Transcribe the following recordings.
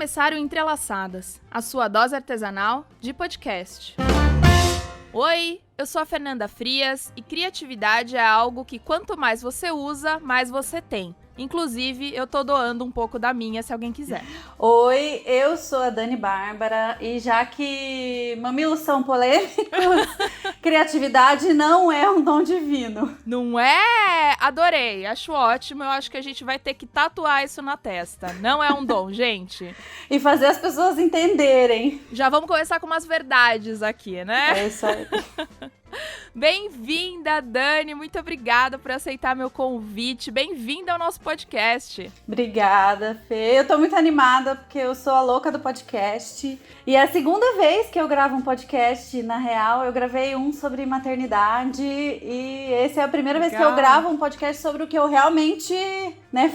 começar o Entrelaçadas, a sua dose artesanal de podcast. Oi, eu sou a Fernanda Frias e criatividade é algo que quanto mais você usa, mais você tem. Inclusive, eu tô doando um pouco da minha, se alguém quiser. Oi, eu sou a Dani Bárbara e já que mamilos são polêmicos, criatividade não é um dom divino. Não é? Adorei, acho ótimo. Eu acho que a gente vai ter que tatuar isso na testa. Não é um dom, gente. E fazer as pessoas entenderem. Já vamos começar com umas verdades aqui, né? É isso aí. Bem-vinda, Dani. Muito obrigada por aceitar meu convite. Bem-vinda ao nosso podcast. Obrigada, Fê. Eu tô muito animada porque eu sou a louca do podcast. E é a segunda vez que eu gravo um podcast, na real. Eu gravei um sobre maternidade e essa é a primeira vez que eu gravo um podcast sobre o que eu realmente,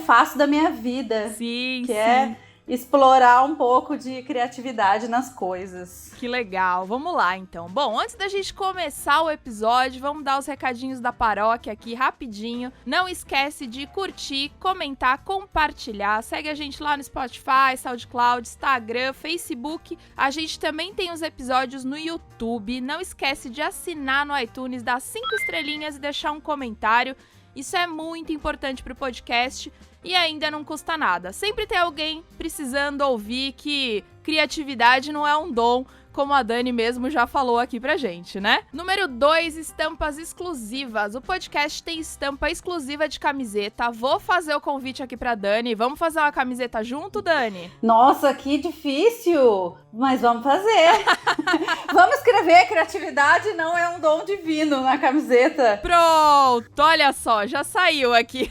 faço da minha vida. Sim, que é explorar um pouco de criatividade nas coisas. Que legal, vamos lá então. Bom, antes da gente começar o episódio, vamos dar os recadinhos da paróquia aqui rapidinho. Não esquece de curtir, comentar, compartilhar. Segue a gente lá no Spotify, SoundCloud, Instagram, Facebook. A gente também tem os episódios no YouTube. Não esquece de assinar no iTunes, dar 5 estrelinhas e deixar um comentário. Isso é muito importante pro podcast e ainda não custa nada. Sempre tem alguém precisando ouvir que criatividade não é um dom, como a Dani mesmo já falou aqui pra gente, né? Número 2, estampas exclusivas. O podcast tem estampa exclusiva de camiseta. Vou fazer o convite aqui pra Dani. Vamos fazer uma camiseta junto, Dani? Nossa, que difícil! Mas vamos fazer! Vamos escrever criatividade não é um dom divino na camiseta. Pronto! Olha só, já saiu aqui.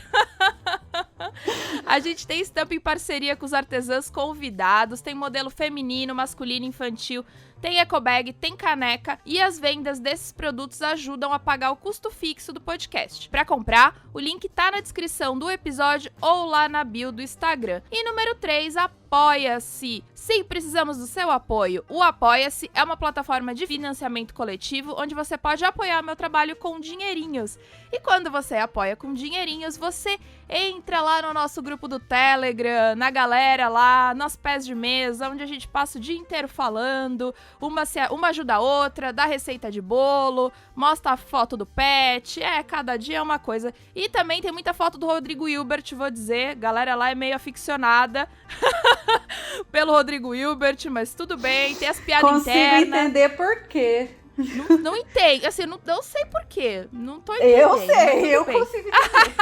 A gente tem estampa em parceria com os artesãos convidados, tem modelo feminino, masculino, infantil, tem ecobag, tem caneca e as vendas desses produtos ajudam a pagar o custo fixo do podcast. Para comprar, o link tá na descrição do episódio ou lá na bio do Instagram. E número 3, Apoia-se. Sim, precisamos do seu apoio. O Apoia-se é uma plataforma de financiamento coletivo onde você pode apoiar meu trabalho com dinheirinhos. E quando você apoia com dinheirinhos, você entra lá no nosso grupo do Telegram, na galera lá, nos pés de mesa, onde a gente passa o dia inteiro falando, uma ajuda a outra, dá receita de bolo, mostra a foto do pet, cada dia é uma coisa. E também tem muita foto do Rodrigo Hilbert, vou dizer, a galera lá é meio aficionada pelo Rodrigo Hilbert, mas tudo bem, tem as piadas internas. Consigo entender por quê. Não entendo, assim, não sei por quê, não tô entendendo. Eu sei, eu consigo entender.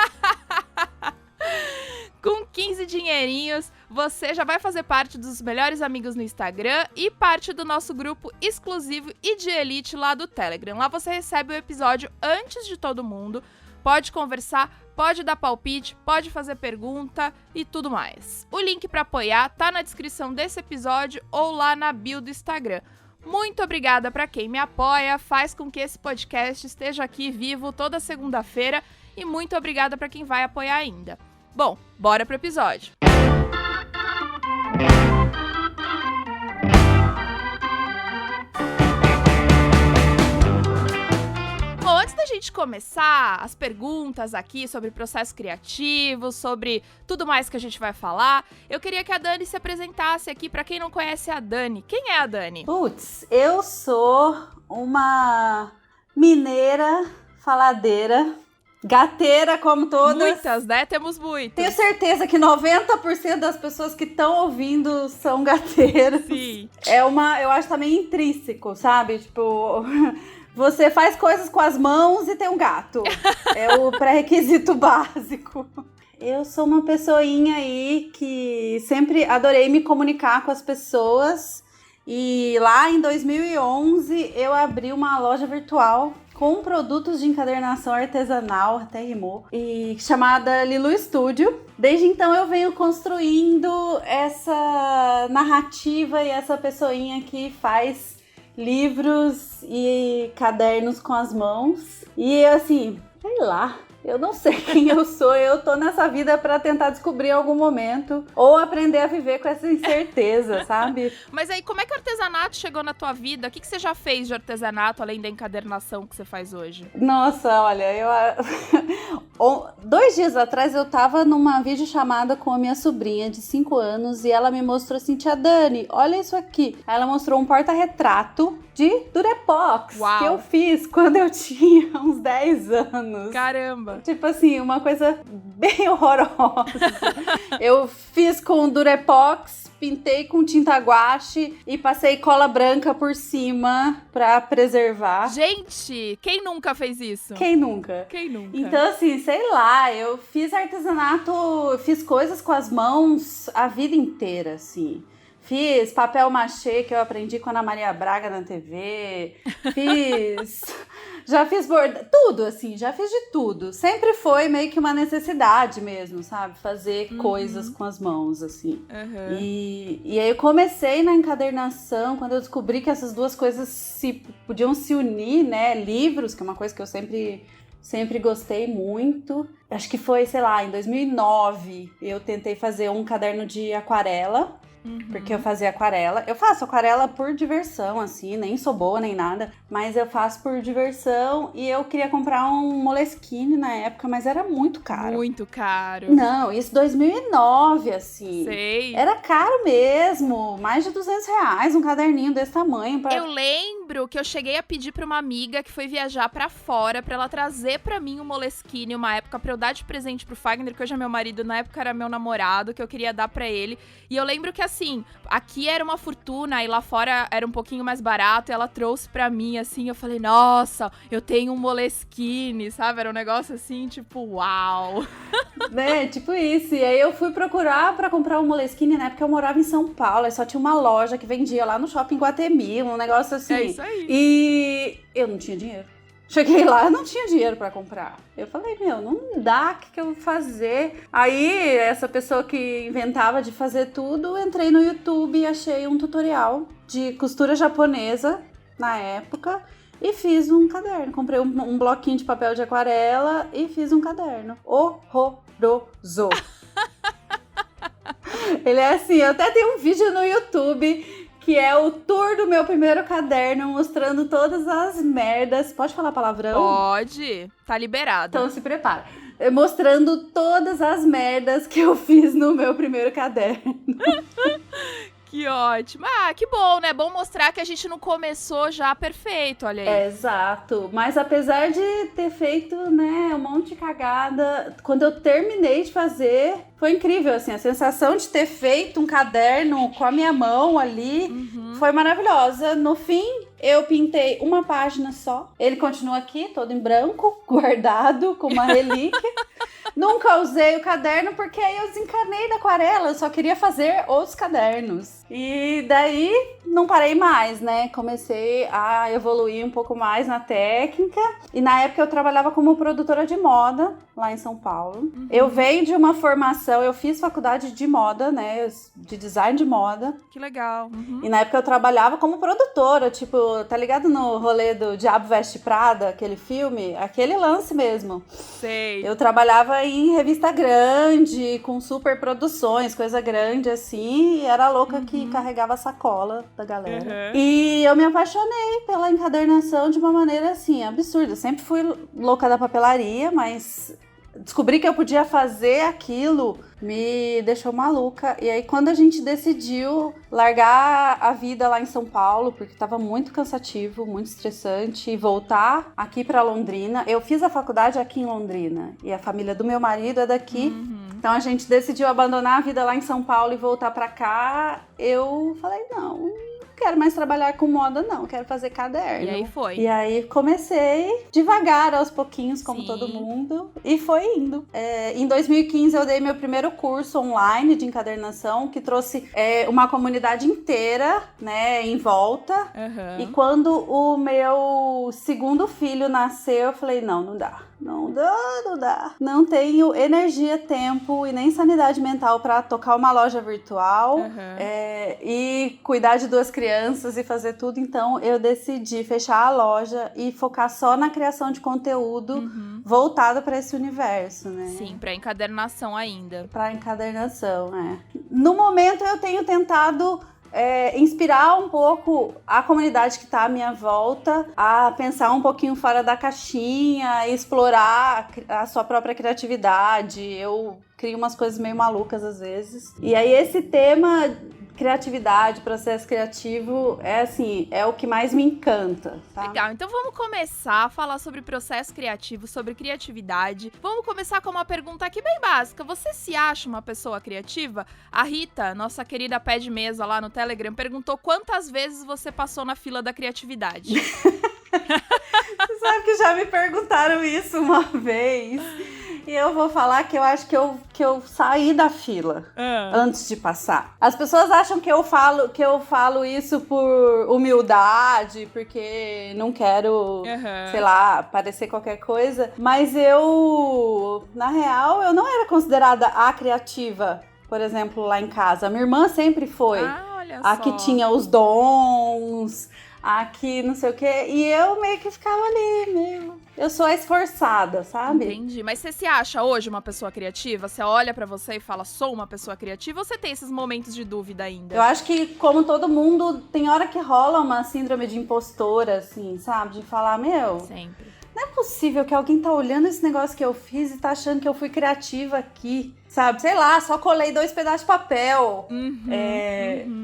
Com 15 dinheirinhos, você já vai fazer parte dos melhores amigos no Instagram e parte do nosso grupo exclusivo e de elite lá do Telegram. Lá você recebe o episódio antes de todo mundo, pode conversar, pode dar palpite, pode fazer pergunta e tudo mais. O link para apoiar tá na descrição desse episódio ou lá na bio do Instagram. Muito obrigada para quem me apoia, faz com que esse podcast esteja aqui vivo toda segunda-feira e muito obrigada para quem vai apoiar ainda. Bom, bora pro episódio. Bom, antes da gente começar as perguntas aqui sobre processo criativo, sobre tudo mais que a gente vai falar, eu queria que a Dani se apresentasse aqui para quem não conhece a Dani. Quem é a Dani? Putz, eu sou uma mineira faladeira, gateira como todas. Muitas, né? Temos muitas. Tenho certeza que 90% das pessoas que estão ouvindo são gateiras. Sim. Eu acho também intrínseco, sabe? Tipo, você faz coisas com as mãos e tem um gato. É o pré-requisito básico. Eu sou uma pessoinha aí que sempre adorei me comunicar com as pessoas. E lá em 2011 eu abri uma loja virtual com produtos de encadernação artesanal, até rimou, e chamada Lilu Studio. Desde então eu venho construindo essa narrativa e essa pessoinha que faz livros e cadernos com as mãos. E assim, sei lá, Eu não sei quem eu sou, eu tô nessa vida pra tentar descobrir em algum momento ou aprender a viver com essa incerteza, sabe? Mas aí, como é que o artesanato chegou na tua vida? O que você já fez de artesanato, além da encadernação que você faz hoje? Nossa, olha, 2 dias atrás eu tava numa videochamada com a minha sobrinha de 5 anos e ela me mostrou assim, tia Dani, olha isso aqui. Aí ela mostrou um porta-retrato de Durepox, Uau. que eu fiz quando eu tinha uns 10 anos. Caramba! Tipo assim, uma coisa bem horrorosa. Eu fiz com Durepox, pintei com tinta guache e passei cola branca por cima pra preservar. Gente, quem nunca fez isso? Quem nunca? Quem nunca? Então, assim, sei lá, eu fiz artesanato, fiz coisas com as mãos a vida inteira, assim. Fiz papel machê que eu aprendi com a Ana Maria Braga na TV. Já fiz tudo, assim, já fiz de tudo. Sempre foi meio que uma necessidade mesmo, sabe? Fazer coisas com as mãos, assim. Uhum. E aí eu comecei na encadernação, quando eu descobri que essas duas coisas podiam se unir, né? Livros, que é uma coisa que eu sempre gostei muito. Acho que foi, sei lá, em 2009, eu tentei fazer um caderno de aquarela. Porque eu fazia aquarela. Eu faço aquarela por diversão, assim, nem sou boa nem nada, mas eu faço por diversão e eu queria comprar um Moleskine na época, mas era muito caro. Muito caro. Não, isso 2009, assim. Sei. Era caro mesmo, mais de R$200 um caderninho desse tamanho. Eu lembro que eu cheguei a pedir pra uma amiga que foi viajar pra fora pra ela trazer pra mim um Moleskine uma época pra eu dar de presente pro Fagner, que hoje é meu marido, na época era meu namorado, que eu queria dar pra ele. E eu lembro que assim, aqui era uma fortuna e lá fora era um pouquinho mais barato e ela trouxe pra mim, assim, eu falei, nossa, eu tenho um Moleskine, sabe? Era um negócio assim, tipo, uau. Né, tipo isso. E aí eu fui procurar pra comprar um Moleskine, né? Porque eu morava em São Paulo, aí só tinha uma loja que vendia lá no Shopping Guatemi, um negócio assim. É isso aí. E eu não tinha dinheiro. Cheguei lá, eu não tinha dinheiro pra comprar. Eu falei, meu, não dá, o que eu vou fazer? Aí, essa pessoa que inventava de fazer tudo, entrei no YouTube e achei um tutorial de costura japonesa, na época, e fiz um caderno. Comprei um bloquinho de papel de aquarela e fiz um caderno. Horroroso! Ele é assim, eu até tenho um vídeo no YouTube que é o tour do meu primeiro caderno, mostrando todas as merdas. Pode falar palavrão? Pode, tá liberado. Então se prepara. Mostrando todas as merdas que eu fiz no meu primeiro caderno. Que ótimo. Ah, que bom, né? Bom mostrar que a gente não começou já perfeito, olha aí. Exato. Mas apesar de ter feito, né, um monte de cagada, quando eu terminei de fazer, foi incrível, assim, a sensação de ter feito um caderno com a minha mão ali foi maravilhosa. No fim, eu pintei uma página só. Ele continua aqui, todo em branco, guardado, com uma relíquia. Nunca usei o caderno porque aí eu desencanei da aquarela, eu só queria fazer os cadernos. E daí não parei mais, né? Comecei a evoluir um pouco mais na técnica. E na época eu trabalhava como produtora de moda lá em São Paulo. Eu venho de uma formação, eu fiz faculdade de moda, né? De design de moda. Que legal. E na época eu trabalhava como produtora, tipo, tá ligado no rolê do Diabo Veste Prada, aquele filme? Aquele lance mesmo. Sei. Eu trabalhava em revista grande, com super produções, coisa grande assim, e era louca que carregava a sacola da galera. E eu me apaixonei pela encadernação de uma maneira assim, absurda. Sempre fui louca da papelaria, mas descobri que eu podia fazer aquilo me deixou maluca. E aí quando a gente decidiu largar a vida lá em São Paulo, porque tava muito cansativo, muito estressante, e voltar aqui pra Londrina, eu fiz a faculdade aqui em Londrina e a família do meu marido é daqui. Então a gente decidiu abandonar a vida lá em São Paulo e voltar pra cá. Eu falei, não quero mais trabalhar com moda, não. Quero fazer caderno. E aí foi. E aí comecei devagar, aos pouquinhos, como Sim. todo mundo. E foi indo. Em 2015 eu dei meu primeiro curso online de encadernação, que trouxe uma comunidade inteira, né, em volta. E quando o meu segundo filho nasceu, eu falei, não dá. Não dá, não dá. Não tenho energia, tempo e nem sanidade mental pra tocar uma loja virtual e cuidar de 2 crianças e fazer tudo. Então, eu decidi fechar a loja e focar só na criação de conteúdo voltado pra esse universo, né? Sim, pra encadernação ainda. Pra encadernação, No momento, eu tenho tentado inspirar um pouco a comunidade que está à minha volta a pensar um pouquinho fora da caixinha, explorar a sua própria criatividade. Eu crio umas coisas meio malucas às vezes. E aí esse tema, criatividade, processo criativo, é o que mais me encanta, tá? Legal, então vamos começar a falar sobre processo criativo, sobre criatividade. Vamos começar com uma pergunta aqui bem básica. Você se acha uma pessoa criativa? A Rita, nossa querida pé de mesa lá no Telegram, perguntou quantas vezes você passou na fila da criatividade. Você sabe que já me perguntaram isso uma vez. E eu vou falar que eu acho que eu saí da fila antes de passar. As pessoas acham que eu falo isso por humildade, porque não quero, sei lá, parecer qualquer coisa. Mas na real, eu não era considerada a criativa, por exemplo, lá em casa. A minha irmã sempre foi a que tinha os dons, a que não sei o quê. E eu meio que ficava ali, eu sou a esforçada, sabe? Entendi. Mas você se acha hoje uma pessoa criativa? Você olha pra você e fala, sou uma pessoa criativa? Ou você tem esses momentos de dúvida ainda? Eu acho que, como todo mundo, tem hora que rola uma síndrome de impostora, assim, sabe? De falar, sempre. Não é possível que alguém tá olhando esse negócio que eu fiz e tá achando que eu fui criativa aqui, sabe? Sei lá, só colei 2 pedaços de papel.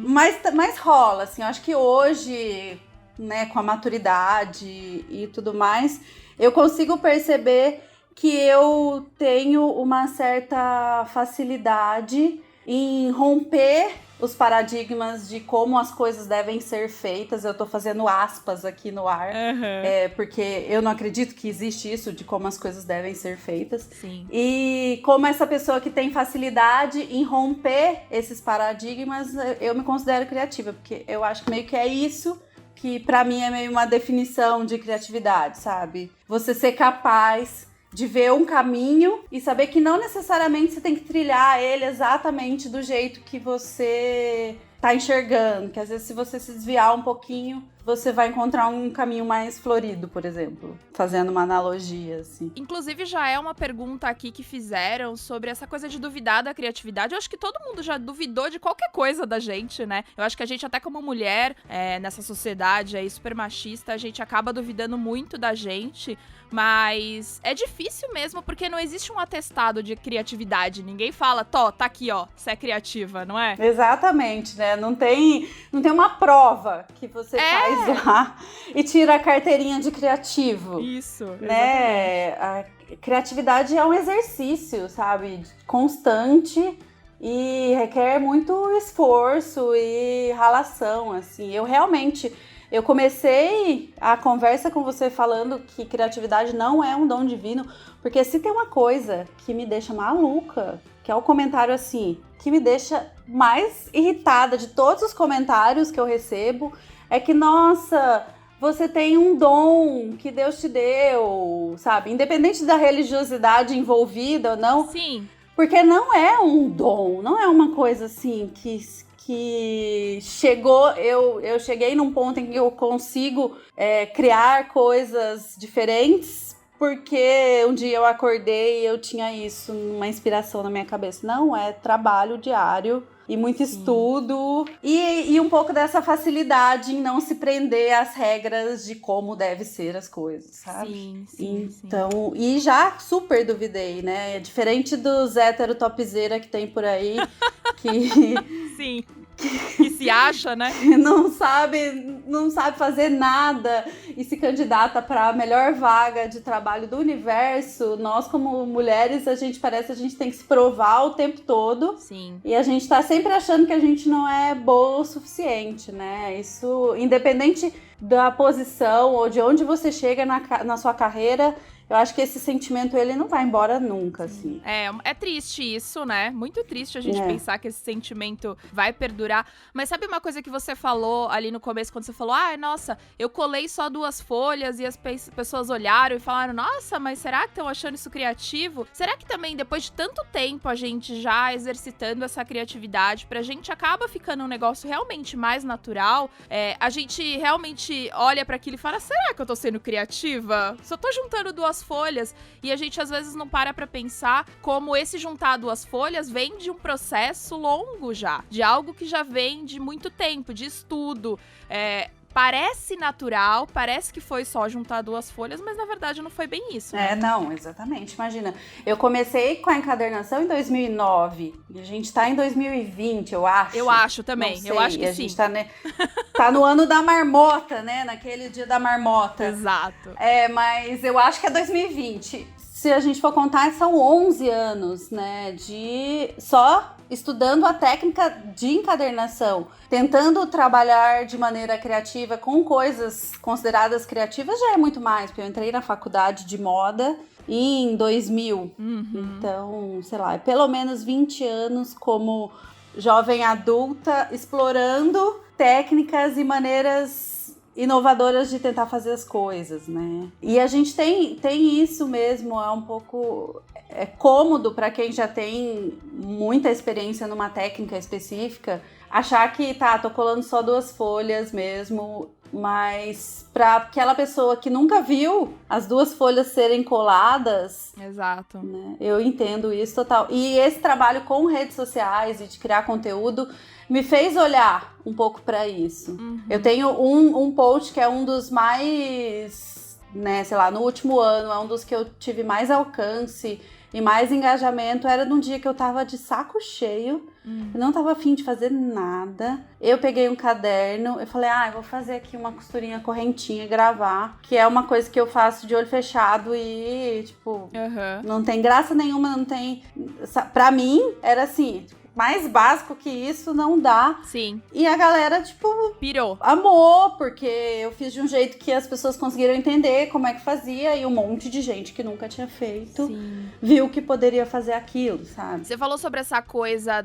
Mas rola, assim. Eu acho que hoje, né, com a maturidade e tudo mais, eu consigo perceber que eu tenho uma certa facilidade em romper os paradigmas de como as coisas devem ser feitas. Eu tô fazendo aspas aqui no ar, porque eu não acredito que existe isso de como as coisas devem ser feitas. Sim. E como essa pessoa que tem facilidade em romper esses paradigmas, eu me considero criativa, porque eu acho que meio que é isso que pra mim é meio uma definição de criatividade, sabe? Você ser capaz de ver um caminho e saber que não necessariamente você tem que trilhar ele exatamente do jeito que você tá enxergando, que às vezes se você se desviar um pouquinho, você vai encontrar um caminho mais florido, por exemplo, fazendo uma analogia, assim. Inclusive, já é uma pergunta aqui que fizeram sobre essa coisa de duvidar da criatividade. Eu acho que todo mundo já duvidou de qualquer coisa da gente, né? Eu acho que a gente, até como mulher, nessa sociedade aí super machista, a gente acaba duvidando muito da gente, mas é difícil mesmo, porque não existe um atestado de criatividade. Ninguém fala, tá aqui, ó, você é criativa, não é? Exatamente, né? Não tem uma prova que você faz lá e tira a carteirinha de criativo. Isso, né? A criatividade é um exercício, sabe? Constante e requer muito esforço e ralação, assim. Eu comecei a conversa com você falando que criatividade não é um dom divino, porque se tem uma coisa que me deixa maluca, que é o comentário assim, que me deixa mais irritada de todos os comentários que eu recebo, é que, nossa, você tem um dom que Deus te deu, sabe? Independente da religiosidade envolvida ou não. Sim. Porque não é um dom, não é uma coisa assim que chegou, eu cheguei num ponto em que eu consigo criar coisas diferentes porque um dia eu acordei e eu tinha isso, uma inspiração na minha cabeça. Não, é trabalho diário e muito estudo e um pouco dessa facilidade em não se prender às regras de como deve ser as coisas, sabe? Então, e já super duvidei, né? Diferente dos hétero topzera que tem por aí, que... Sim. Que se acha, né? não sabe fazer nada e se candidata para a melhor vaga de trabalho do universo. Nós, como mulheres, a gente tem que se provar o tempo todo. Sim. E a gente tá sempre achando que a gente não é boa o suficiente, né? Isso, independente da posição ou de onde você chega na sua carreira, eu acho que esse sentimento, ele não vai embora nunca, assim. É triste isso, né? Muito triste a gente pensar que esse sentimento vai perdurar. Mas sabe uma coisa que você falou ali no começo, quando você falou, nossa, eu colei só 2 folhas e as pessoas olharam e falaram, nossa, mas será que estão achando isso criativo? Será que também, depois de tanto tempo a gente já exercitando essa criatividade, pra gente acaba ficando um negócio realmente mais natural? A gente realmente olha pra aquilo e fala, será que eu tô sendo criativa? Só tô juntando 2 folhas, e a gente às vezes não para pra pensar como esse juntar 2 folhas vem de um processo longo já, de algo que já vem de muito tempo, de estudo. Parece natural, parece que foi só juntar 2 folhas, mas na verdade não foi bem isso. Né? Não, exatamente. Imagina, eu comecei com a encadernação em 2009 e a gente tá em 2020, eu acho. Eu acho também, eu acho que a sim. gente tá no ano da marmota, né? Naquele dia da marmota. Exato. Mas eu acho que é 2020. Se a gente for contar, são 11 anos, né, de só estudando a técnica de encadernação, tentando trabalhar de maneira criativa com coisas consideradas criativas, já é muito mais, porque eu entrei na faculdade de moda em 2000, então, sei lá, é pelo menos 20 anos como jovem adulta, explorando técnicas e maneiras inovadoras de tentar fazer as coisas, né? E a gente tem isso mesmo, é um pouco cômodo para quem já tem muita experiência numa técnica específica, achar que tô colando só 2 folhas mesmo, mas para aquela pessoa que nunca viu as 2 folhas serem coladas, exato, né? Eu entendo isso total. E esse trabalho com redes sociais e de criar conteúdo me fez olhar um pouco para isso. Eu tenho um post que é um dos mais, né, sei lá, no último ano, é um dos que eu tive mais alcance e mais engajamento. Era num dia que eu tava de saco cheio, eu não tava afim de fazer nada. Eu peguei um caderno, eu falei, eu vou fazer aqui uma costurinha correntinha, gravar, que é uma coisa que eu faço de olho fechado e, tipo, não tem graça nenhuma, não tem... Pra mim, era assim... Mais básico que isso não dá. Sim. E a galera, tipo... pirou. Amou, porque eu fiz de um jeito que as pessoas conseguiram entender como é que fazia. E um monte de gente que nunca tinha feito viu que poderia fazer aquilo, sabe? Você falou sobre essa coisa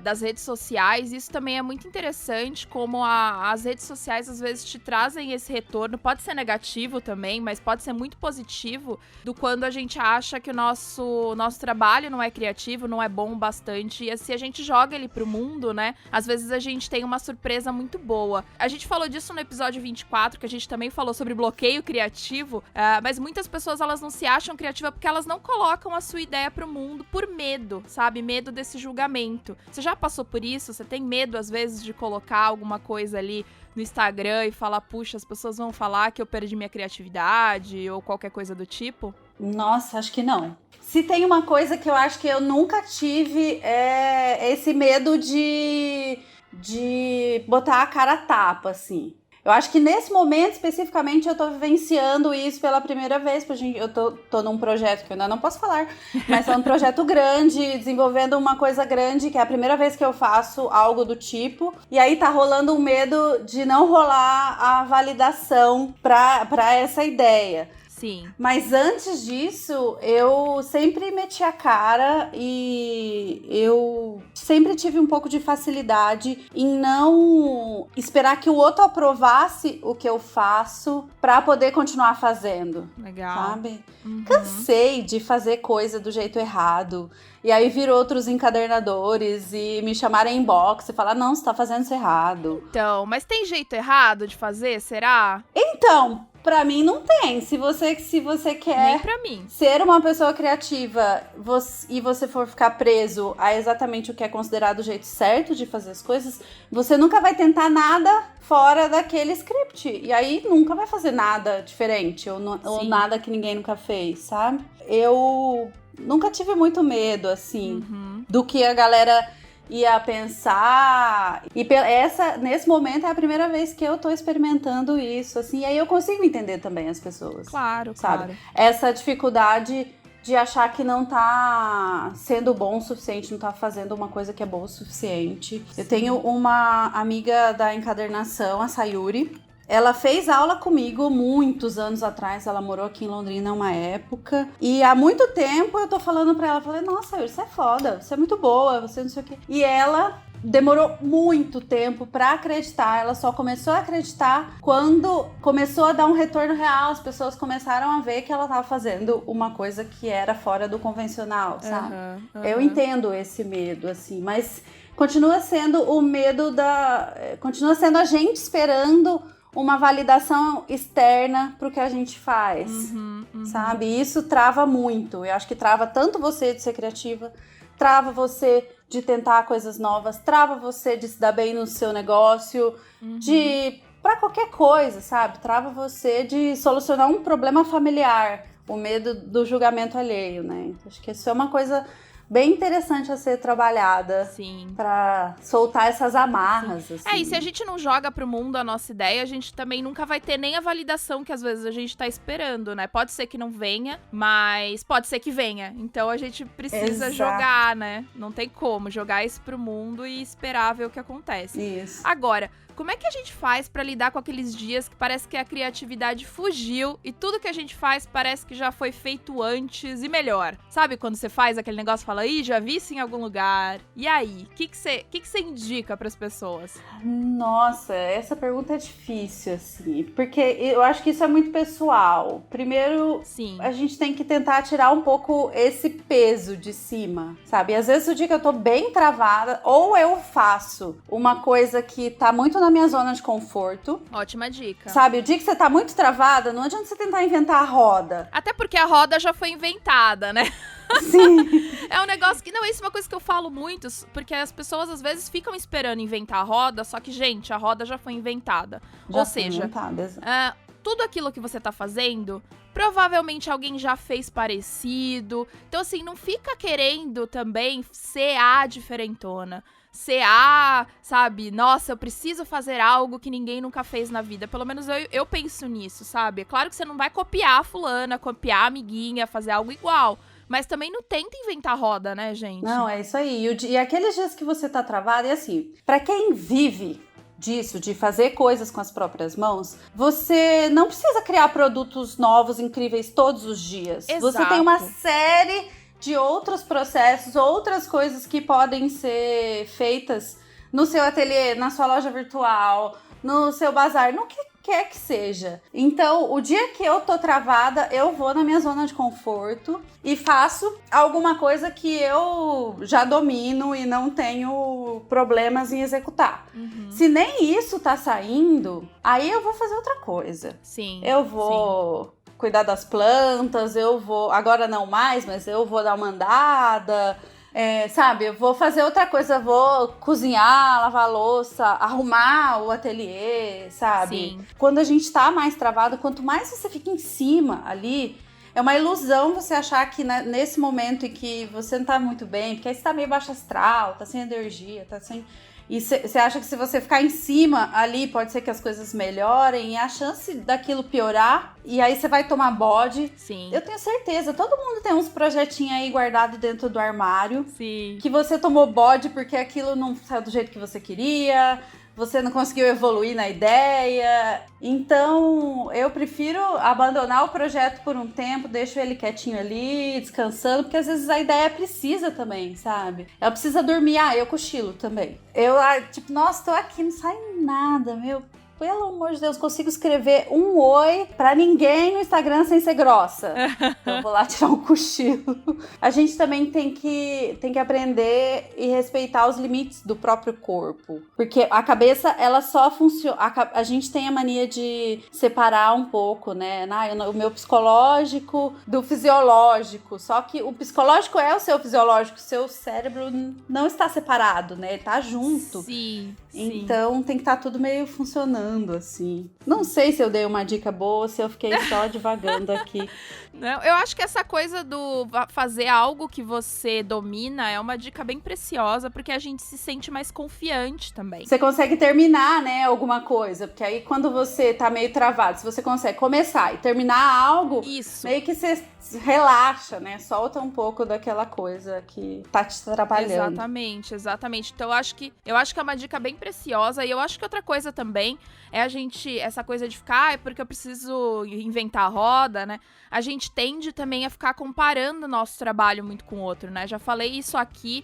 das redes sociais. Isso também é muito interessante, como as redes sociais às vezes te trazem esse retorno. Pode ser negativo também, mas pode ser muito positivo. Do quando a gente acha que o nosso trabalho não é criativo, não é bom o bastante. E se a gente joga ele pro mundo, né? Às vezes a gente tem uma surpresa muito boa. A gente falou disso no episódio 24, que a gente também falou sobre bloqueio criativo. Mas muitas pessoas, elas não se acham criativas porque elas não colocam a sua ideia pro mundo por medo, sabe? Medo desse julgamento. Você já passou por isso? Você tem medo, às vezes, de colocar alguma coisa ali no Instagram e falar, puxa, as pessoas vão falar que eu perdi minha criatividade ou qualquer coisa do tipo? Nossa, acho que não. Se tem uma coisa que eu acho que eu nunca tive, é esse medo de botar a cara a tapa, assim. Eu acho que nesse momento, especificamente, eu tô vivenciando isso pela primeira vez, porque eu tô num projeto que eu ainda não posso falar, mas é um projeto grande, desenvolvendo uma coisa grande, que é a primeira vez que eu faço algo do tipo, e aí tá rolando um medo de não rolar a validação pra essa ideia. Sim. Mas antes disso, eu sempre meti a cara e eu sempre tive um pouco de facilidade em não esperar que o outro aprovasse o que eu faço pra poder continuar fazendo. Legal. Sabe? Cansei de fazer coisa do jeito errado. E aí vir outros encadernadores e me chamarem em box e falar, não, você tá fazendo isso errado. Então, mas tem jeito errado de fazer, será? Então, pra mim não tem. Se você quer Nem pra mim. Ser uma pessoa criativa e você for ficar preso a exatamente o que é considerado o jeito certo de fazer as coisas, você nunca vai tentar nada fora daquele script. E aí nunca vai fazer nada diferente ou nada que ninguém nunca fez, sabe? Eu nunca tive muito medo, assim, do que a galera ia pensar. E nesse momento é a primeira vez que eu tô experimentando isso, assim, e aí eu consigo entender também as pessoas. Claro, sabe? claro. Essa dificuldade de achar que não tá sendo bom o suficiente, não tá fazendo uma coisa que é boa o suficiente. Sim. Eu tenho uma amiga da encadernação, a Sayuri, Ela fez aula comigo muitos anos atrás, ela morou aqui em Londrina uma época, e há muito tempo eu tô falando pra ela, falei, nossa, você é foda, você é muito boa, você não sei o quê. E ela demorou muito tempo pra acreditar, ela só começou a acreditar quando começou a dar um retorno real, as pessoas começaram a ver que ela tava fazendo uma coisa que era fora do convencional, sabe? Eu entendo esse medo, assim, mas continua sendo o medo continua sendo a gente esperando uma validação externa pro que a gente faz, sabe? E isso trava muito. Eu acho que trava tanto você de ser criativa, trava você de tentar coisas novas, trava você de se dar bem no seu negócio, pra qualquer coisa, sabe? Trava você de solucionar um problema familiar, o medo do julgamento alheio, né? Então, acho que isso é uma coisa bem interessante a ser trabalhada. Sim. Pra soltar essas amarras. Assim. E se a gente não joga pro mundo a nossa ideia, a gente também nunca vai ter nem a validação que às vezes a gente tá esperando, né? Pode ser que não venha, mas pode ser que venha. Então a gente precisa jogar, né? Não tem como jogar isso pro mundo e esperar ver o que acontece. Isso. Agora, como é que a gente faz pra lidar com aqueles dias que parece que a criatividade fugiu e tudo que a gente faz parece que já foi feito antes e melhor? Sabe quando você faz aquele negócio e fala, ih, já vi isso em algum lugar. E aí? O que você indica pras pessoas? Nossa, essa pergunta é difícil, assim, porque eu acho que isso é muito pessoal. Primeiro, Sim. A gente tem que tentar tirar um pouco esse peso de cima, sabe? E às vezes o dia que eu tô bem travada, ou eu faço uma coisa que tá muito na minha zona de conforto. Ótima dica. Sabe, o dia que você tá muito travada, não adianta você tentar inventar a roda. Até porque a roda já foi inventada, né? Sim. É um negócio que... Não, isso é uma coisa que eu falo muito, porque as pessoas às vezes ficam esperando inventar a roda, só que, gente, a roda já foi inventada. Ou seja, tudo aquilo que você tá fazendo, provavelmente alguém já fez parecido. Então, assim, não fica querendo também ser a diferentona. Sabe? Nossa, eu preciso fazer algo que ninguém nunca fez na vida. Pelo menos eu penso nisso, sabe? É claro que você não vai copiar a fulana, copiar a amiguinha, fazer algo igual. Mas também não tenta inventar roda, né, gente? Não, é isso aí. E aqueles dias que você tá travado, é assim, pra quem vive disso, de fazer coisas com as próprias mãos, você não precisa criar produtos novos, incríveis todos os dias. Exato. Você tem uma série de outros processos, outras coisas que podem ser feitas no seu ateliê, na sua loja virtual, no seu bazar, no que quer que seja. Então, o dia que eu tô travada, eu vou na minha zona de conforto e faço alguma coisa que eu já domino e não tenho problemas em executar. Se nem isso tá saindo, aí eu vou fazer outra coisa. Sim. Eu vou cuidar das plantas, eu vou... Agora não mais, mas eu vou dar uma andada... sabe, eu vou fazer outra coisa, vou cozinhar, lavar louça, arrumar o ateliê, sabe? Sim. Quando a gente tá mais travado, quanto mais você fica em cima ali, é uma ilusão você achar que nesse momento em que você não tá muito bem, porque aí você tá meio baixo astral, tá sem energia, tá sem... E você acha que se você ficar em cima ali, pode ser que as coisas melhorem e a chance daquilo piorar, e aí você vai tomar bode. Sim. Eu tenho certeza, todo mundo tem uns projetinhos aí guardados dentro do armário. Sim. Que você tomou bode porque aquilo não saiu do jeito que você queria, você não conseguiu evoluir na ideia. Então, eu prefiro abandonar o projeto por um tempo, deixo ele quietinho ali, descansando, porque às vezes a ideia precisa também, sabe? Ela precisa dormir, eu cochilo também. Eu, tipo, nossa, tô aqui, não sai nada, meu... Pelo amor de Deus, consigo escrever um oi pra ninguém no Instagram sem ser grossa. Então eu vou lá tirar um cochilo. A gente também tem que aprender e respeitar os limites do próprio corpo. Porque a cabeça, ela só funciona... A gente tem a mania de separar um pouco, né? O meu psicológico do fisiológico. Só que o psicológico é o seu fisiológico. O seu cérebro não está separado, né? Ele tá junto. Sim. Então tem que estar tudo meio funcionando, assim. Não sei se eu dei uma dica boa, se eu fiquei só divagando aqui. Não, eu acho que essa coisa do fazer algo que você domina é uma dica bem preciosa, porque a gente se sente mais confiante também. Você consegue terminar, né, alguma coisa, porque aí quando você tá meio travado, se você consegue começar e terminar algo, isso, meio que você relaxa, né? Solta um pouco daquela coisa que tá te trabalhando. Exatamente. Então eu acho que é uma dica bem preciosa. E eu acho que outra coisa também é essa coisa de ficar, é porque eu preciso inventar a roda, né? A gente tende também a ficar comparando o nosso trabalho muito com o outro, né? Já falei isso aqui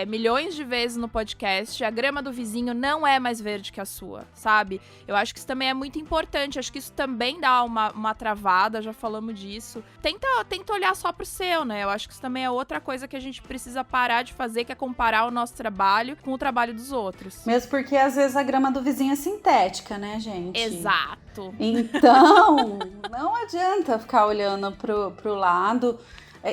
milhões de vezes no podcast. A grama do vizinho não é mais verde que a sua, sabe? Eu acho que isso também é muito importante. Acho que isso também dá uma travada, já falamos disso. Tenta olhar só pro seu, né? Eu acho que isso também é outra coisa que a gente precisa parar de fazer, que é comparar o nosso trabalho com o trabalho dos outros. Mesmo porque, às vezes, a grama do vizinho é sintética, né, gente? Exato. Então, não adianta ficar olhando pro lado.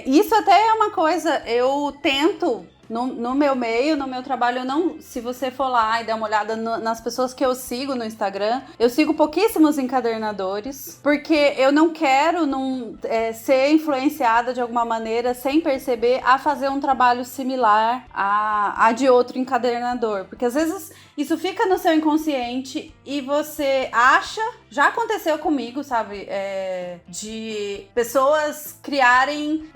Isso até é uma coisa, eu tento... No meu meio, no meu trabalho, se você for lá e der uma olhada nas pessoas que eu sigo no Instagram, eu sigo pouquíssimos encadernadores, porque eu não quero ser influenciada de alguma maneira, sem perceber, a fazer um trabalho similar a de outro encadernador. Porque às vezes isso fica no seu inconsciente e você acha... Já aconteceu comigo, sabe? De pessoas criarem,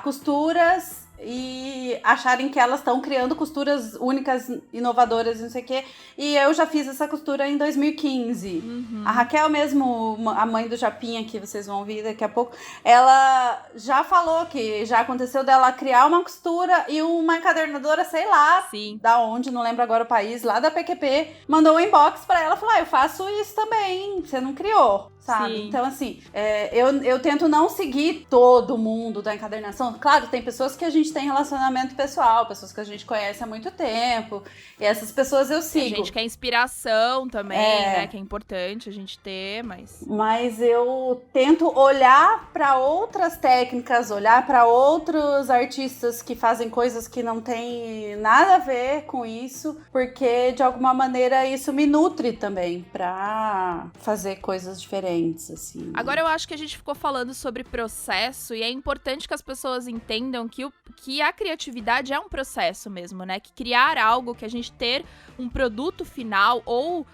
costuras... e acharem que elas estão criando costuras únicas, inovadoras, não sei o quê. E eu já fiz essa costura em 2015. A Raquel mesmo, a mãe do Japinha, que vocês vão ouvir daqui a pouco, ela já falou que já aconteceu dela criar uma costura e uma encadernadora, sei lá, Sim. Da onde, não lembro agora o país, lá da PQP, mandou um inbox pra ela e falou, eu faço isso também, você não criou, sabe? Sim. Então, assim, eu tento não seguir todo mundo da encadernação. Claro, tem pessoas que a gente tem relacionamento pessoal, pessoas que a gente conhece há muito tempo, e essas pessoas eu sigo. A gente quer inspiração também, né? Que é importante a gente ter, Mas eu tento olhar para outras técnicas, olhar para outros artistas que fazem coisas que não tem nada a ver com isso, porque de alguma maneira isso me nutre também para fazer coisas diferentes, assim. Agora eu acho que a gente ficou falando sobre processo e é importante que as pessoas entendam que a criatividade é um processo mesmo, né? Que criar algo, que a gente ter um produto final ou...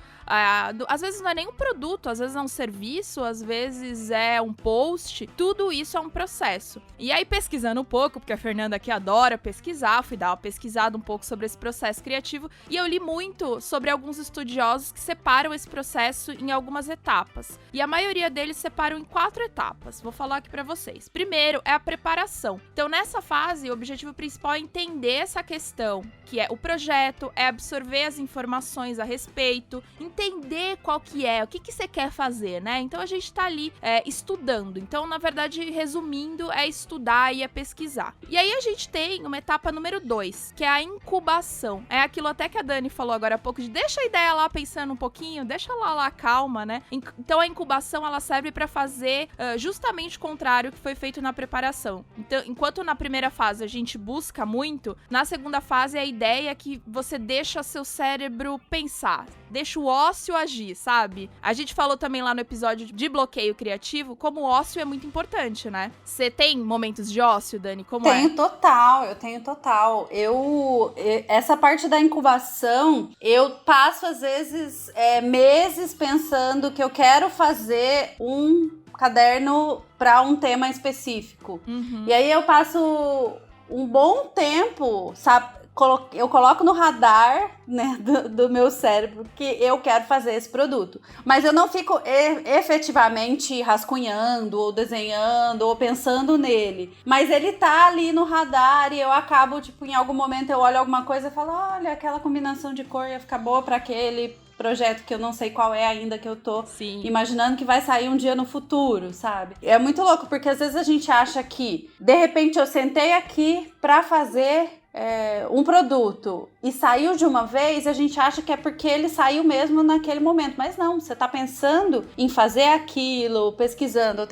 às vezes não é nem um produto, às vezes é um serviço, às vezes é um post, tudo isso é um processo. E aí pesquisando um pouco, porque a Fernanda aqui adora pesquisar, fui dar uma pesquisada um pouco sobre esse processo criativo e eu li muito sobre alguns estudiosos que separam esse processo em algumas etapas. E a maioria deles separam em 4 etapas, vou falar aqui pra vocês. Primeiro é a preparação. Então nessa fase o objetivo principal é entender essa questão, que é o projeto, é absorver as informações a respeito, entender qual que é, o que você quer fazer, né? Então a gente tá ali estudando. Então, na verdade, resumindo, é estudar e é pesquisar. E aí a gente tem uma etapa número 2, que é a incubação. É aquilo até que a Dani falou agora há pouco, de deixa a ideia lá pensando um pouquinho, deixa lá calma, né? Então a incubação, ela serve pra fazer justamente o contrário que foi feito na preparação. Então, enquanto na primeira fase a gente busca muito, na segunda fase a ideia é que você deixa seu cérebro pensar, deixa o ócio agir, sabe? A gente falou também lá no episódio de bloqueio criativo, como o ócio é muito importante, né? Você tem momentos de ócio, Dani? Como eu tenho total. Essa parte da incubação, eu passo às vezes meses pensando que eu quero fazer um caderno para um tema específico. E aí eu passo um bom tempo, sabe? Eu coloco no radar, né, do meu cérebro que eu quero fazer esse produto. Mas eu não fico efetivamente rascunhando, ou desenhando, ou pensando nele. Mas ele tá ali no radar e eu acabo, em algum momento eu olho alguma coisa e falo, olha, aquela combinação de cor ia ficar boa para aquele projeto que eu não sei qual é ainda, que eu tô imaginando que vai sair um dia no futuro, sabe? É muito louco, porque às vezes a gente acha que, de repente, eu sentei aqui pra fazer um produto e saiu de uma vez, a gente acha que é porque ele saiu mesmo naquele momento, mas não, você tá pensando em fazer aquilo, pesquisando,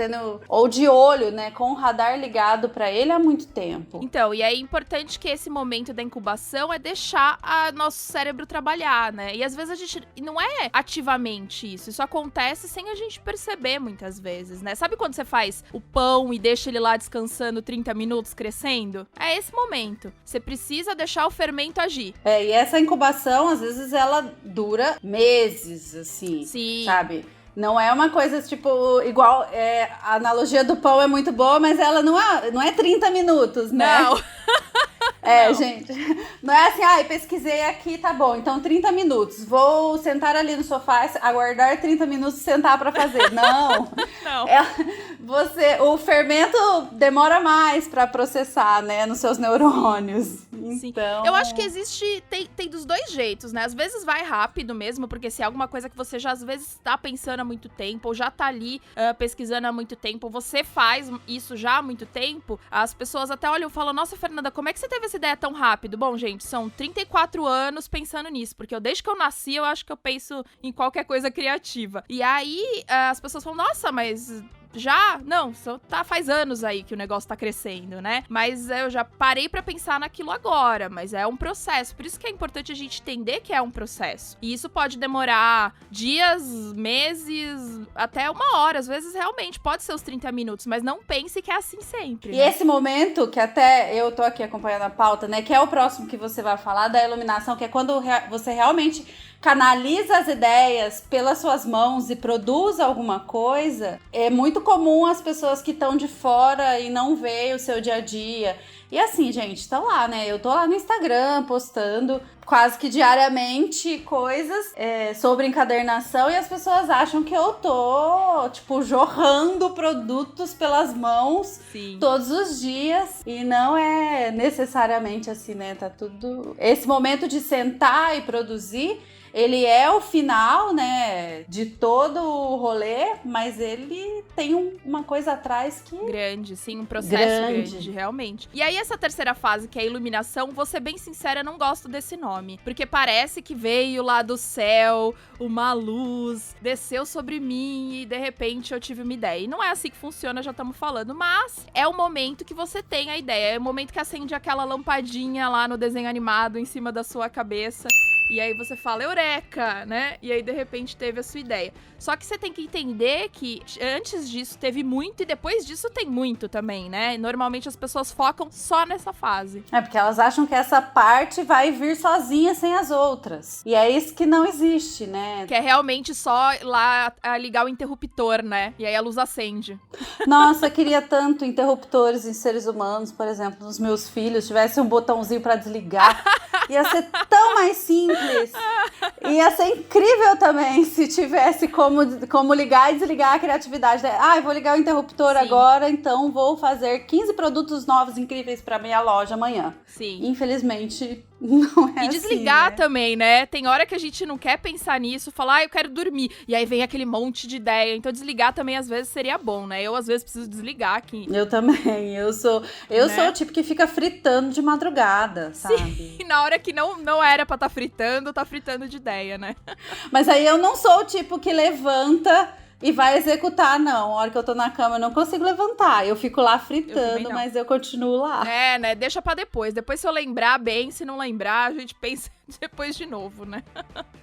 ou de olho, né, com o radar ligado pra ele há muito tempo. Então, e é importante que esse momento da incubação é deixar nosso cérebro trabalhar, né, e às vezes a gente, não é ativamente isso acontece sem a gente perceber muitas vezes, né, sabe quando você faz o pão e deixa ele lá descansando 30 minutos, crescendo? É esse momento, você precisa deixar o fermento agir. E essa incubação, às vezes, ela dura meses, assim, sabe? Não é uma coisa, tipo, igual, a analogia do pão é muito boa, mas ela não é 30 minutos, né? Não. Não. Gente, não é assim, pesquisei aqui, tá bom, então 30 minutos, vou sentar ali no sofá, aguardar 30 minutos e sentar pra fazer. Não. Não. O fermento demora mais pra processar, né, nos seus neurônios. Sim. Então... Eu acho que tem dos dois jeitos, né? Às vezes vai rápido mesmo, porque se é alguma coisa que você já às vezes tá pensando há muito tempo, ou já tá ali pesquisando há muito tempo, você faz isso já há muito tempo, as pessoas até olham e falam, nossa, Fernanda, como é que você teve essa ideia tão rápido? Bom, gente, são 34 anos pensando nisso, porque desde que eu nasci, eu acho que eu penso em qualquer coisa criativa. E aí, as pessoas falam, nossa, mas... Já? Não, faz anos aí que o negócio tá crescendo, né? Mas eu já parei pra pensar naquilo agora, mas é um processo. Por isso que é importante a gente entender que é um processo. E isso pode demorar dias, meses, até 1 hora. Às vezes, realmente, pode ser os 30 minutos, mas não pense que é assim sempre. E né? esse momento, que até eu tô aqui acompanhando a pauta, né? Que é o próximo que você vai falar, da iluminação, que é quando você realmente canaliza as ideias pelas suas mãos e produz alguma coisa. É muito comum as pessoas que estão de fora e não veem o seu dia a dia. E assim, gente, estão lá, né? Eu tô lá no Instagram postando quase que diariamente coisas sobre encadernação e as pessoas acham que eu tô, tipo, jorrando produtos pelas mãos Sim. todos os dias. E não é necessariamente assim, né? Tá tudo... Esse momento de sentar e produzir, ele é o final, né, de todo o rolê, mas ele tem uma coisa atrás que... Grande, sim, um processo grande, realmente. E aí essa terceira fase, que é a iluminação, vou ser bem sincera, não gosto desse nome. Porque parece que veio lá do céu uma luz, desceu sobre mim e de repente eu tive uma ideia. E não é assim que funciona, já estamos falando, mas é o momento que você tem a ideia, é o momento que acende aquela lampadinha lá no desenho animado em cima da sua cabeça. E aí você fala, eureka, né? E aí, de repente, teve a sua ideia. Só que você tem que entender que antes disso teve muito e depois disso tem muito também, né? Normalmente as pessoas focam só nessa fase. É porque elas acham que essa parte vai vir sozinha sem as outras. E é isso que não existe, né? Que é realmente só lá ligar o interruptor, né? E aí a luz acende. Nossa, queria tanto interruptores em seres humanos, por exemplo, nos meus filhos, tivesse um botãozinho pra desligar. Ia ser tão mais simples. Ia ser incrível também se tivesse como ligar e desligar a criatividade. Eu vou ligar o interruptor agora, então vou fazer 15 produtos novos incríveis pra minha loja amanhã. Sim. Infelizmente, não é assim. E desligar né? também, né? Tem hora que a gente não quer pensar nisso, falar, eu quero dormir. E aí vem aquele monte de ideia. Então desligar também às vezes seria bom, né? Eu às vezes preciso desligar aqui. Eu também. Eu sou o tipo que fica fritando de madrugada, sabe? Sim, e na hora que não era pra tá fritando de ideia, né? Mas aí eu não sou o tipo que levanta e vai executar, não. A hora que eu tô na cama eu não consigo levantar. Eu fico lá fritando, mas eu continuo lá. É, né? Deixa pra depois. Depois se eu lembrar bem, se não lembrar, a gente pensa depois de novo, né?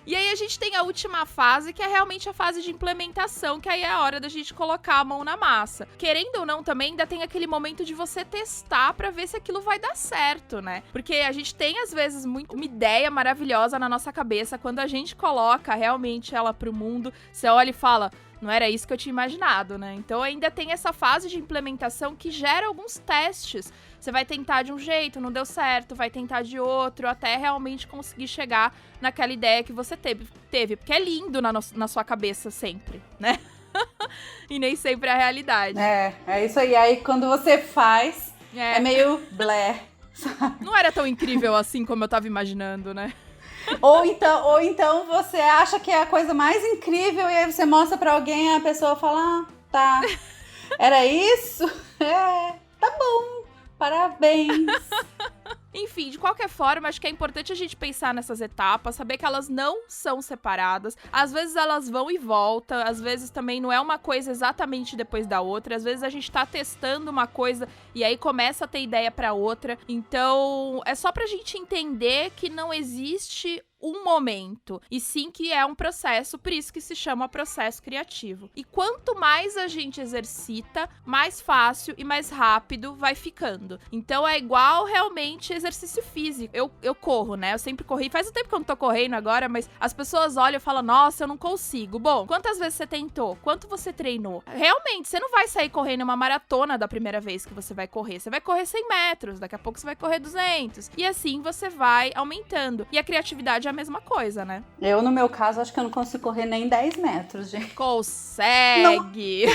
E aí a gente tem a última fase, que é realmente a fase de implementação, que aí é a hora da gente colocar a mão na massa. Querendo ou não, também ainda tem aquele momento de você testar pra ver se aquilo vai dar certo, né? Porque a gente tem, às vezes, uma ideia maravilhosa na nossa cabeça. Quando a gente coloca realmente ela pro mundo, você olha e fala... Não era isso que eu tinha imaginado, né? Então ainda tem essa fase de implementação que gera alguns testes. Você vai tentar de um jeito, não deu certo, vai tentar de outro, até realmente conseguir chegar naquela ideia que você teve. Porque é lindo na sua cabeça sempre, né? E nem sempre é a realidade. É isso aí. Aí quando você faz, é meio blé, sabe? Não era tão incrível assim como eu tava imaginando, né? Ou então você acha que é a coisa mais incrível e aí você mostra pra alguém e a pessoa fala, tá, era isso? Tá bom, parabéns. Enfim, de qualquer forma, acho que é importante a gente pensar nessas etapas, saber que elas não são separadas. Às vezes elas vão e voltam, às vezes também não é uma coisa exatamente depois da outra. Às vezes a gente tá testando uma coisa e aí começa a ter ideia pra outra. Então, é só pra gente entender que não existe um momento, e sim que é um processo, por isso que se chama processo criativo. E quanto mais a gente exercita, mais fácil e mais rápido vai ficando. Então é igual realmente exercício físico. Eu corro, né? Eu sempre corri. Faz um tempo que eu não tô correndo agora, mas as pessoas olham e falam, nossa, eu não consigo. Bom, quantas vezes você tentou? Quanto você treinou? Realmente, você não vai sair correndo uma maratona da primeira vez que você vai correr. Você vai correr 100 metros, daqui a pouco você vai correr 200. E assim você vai aumentando. E a criatividade é a mesma coisa, né? Eu, no meu caso, acho que eu não consigo correr nem 10 metros, gente. Consegue!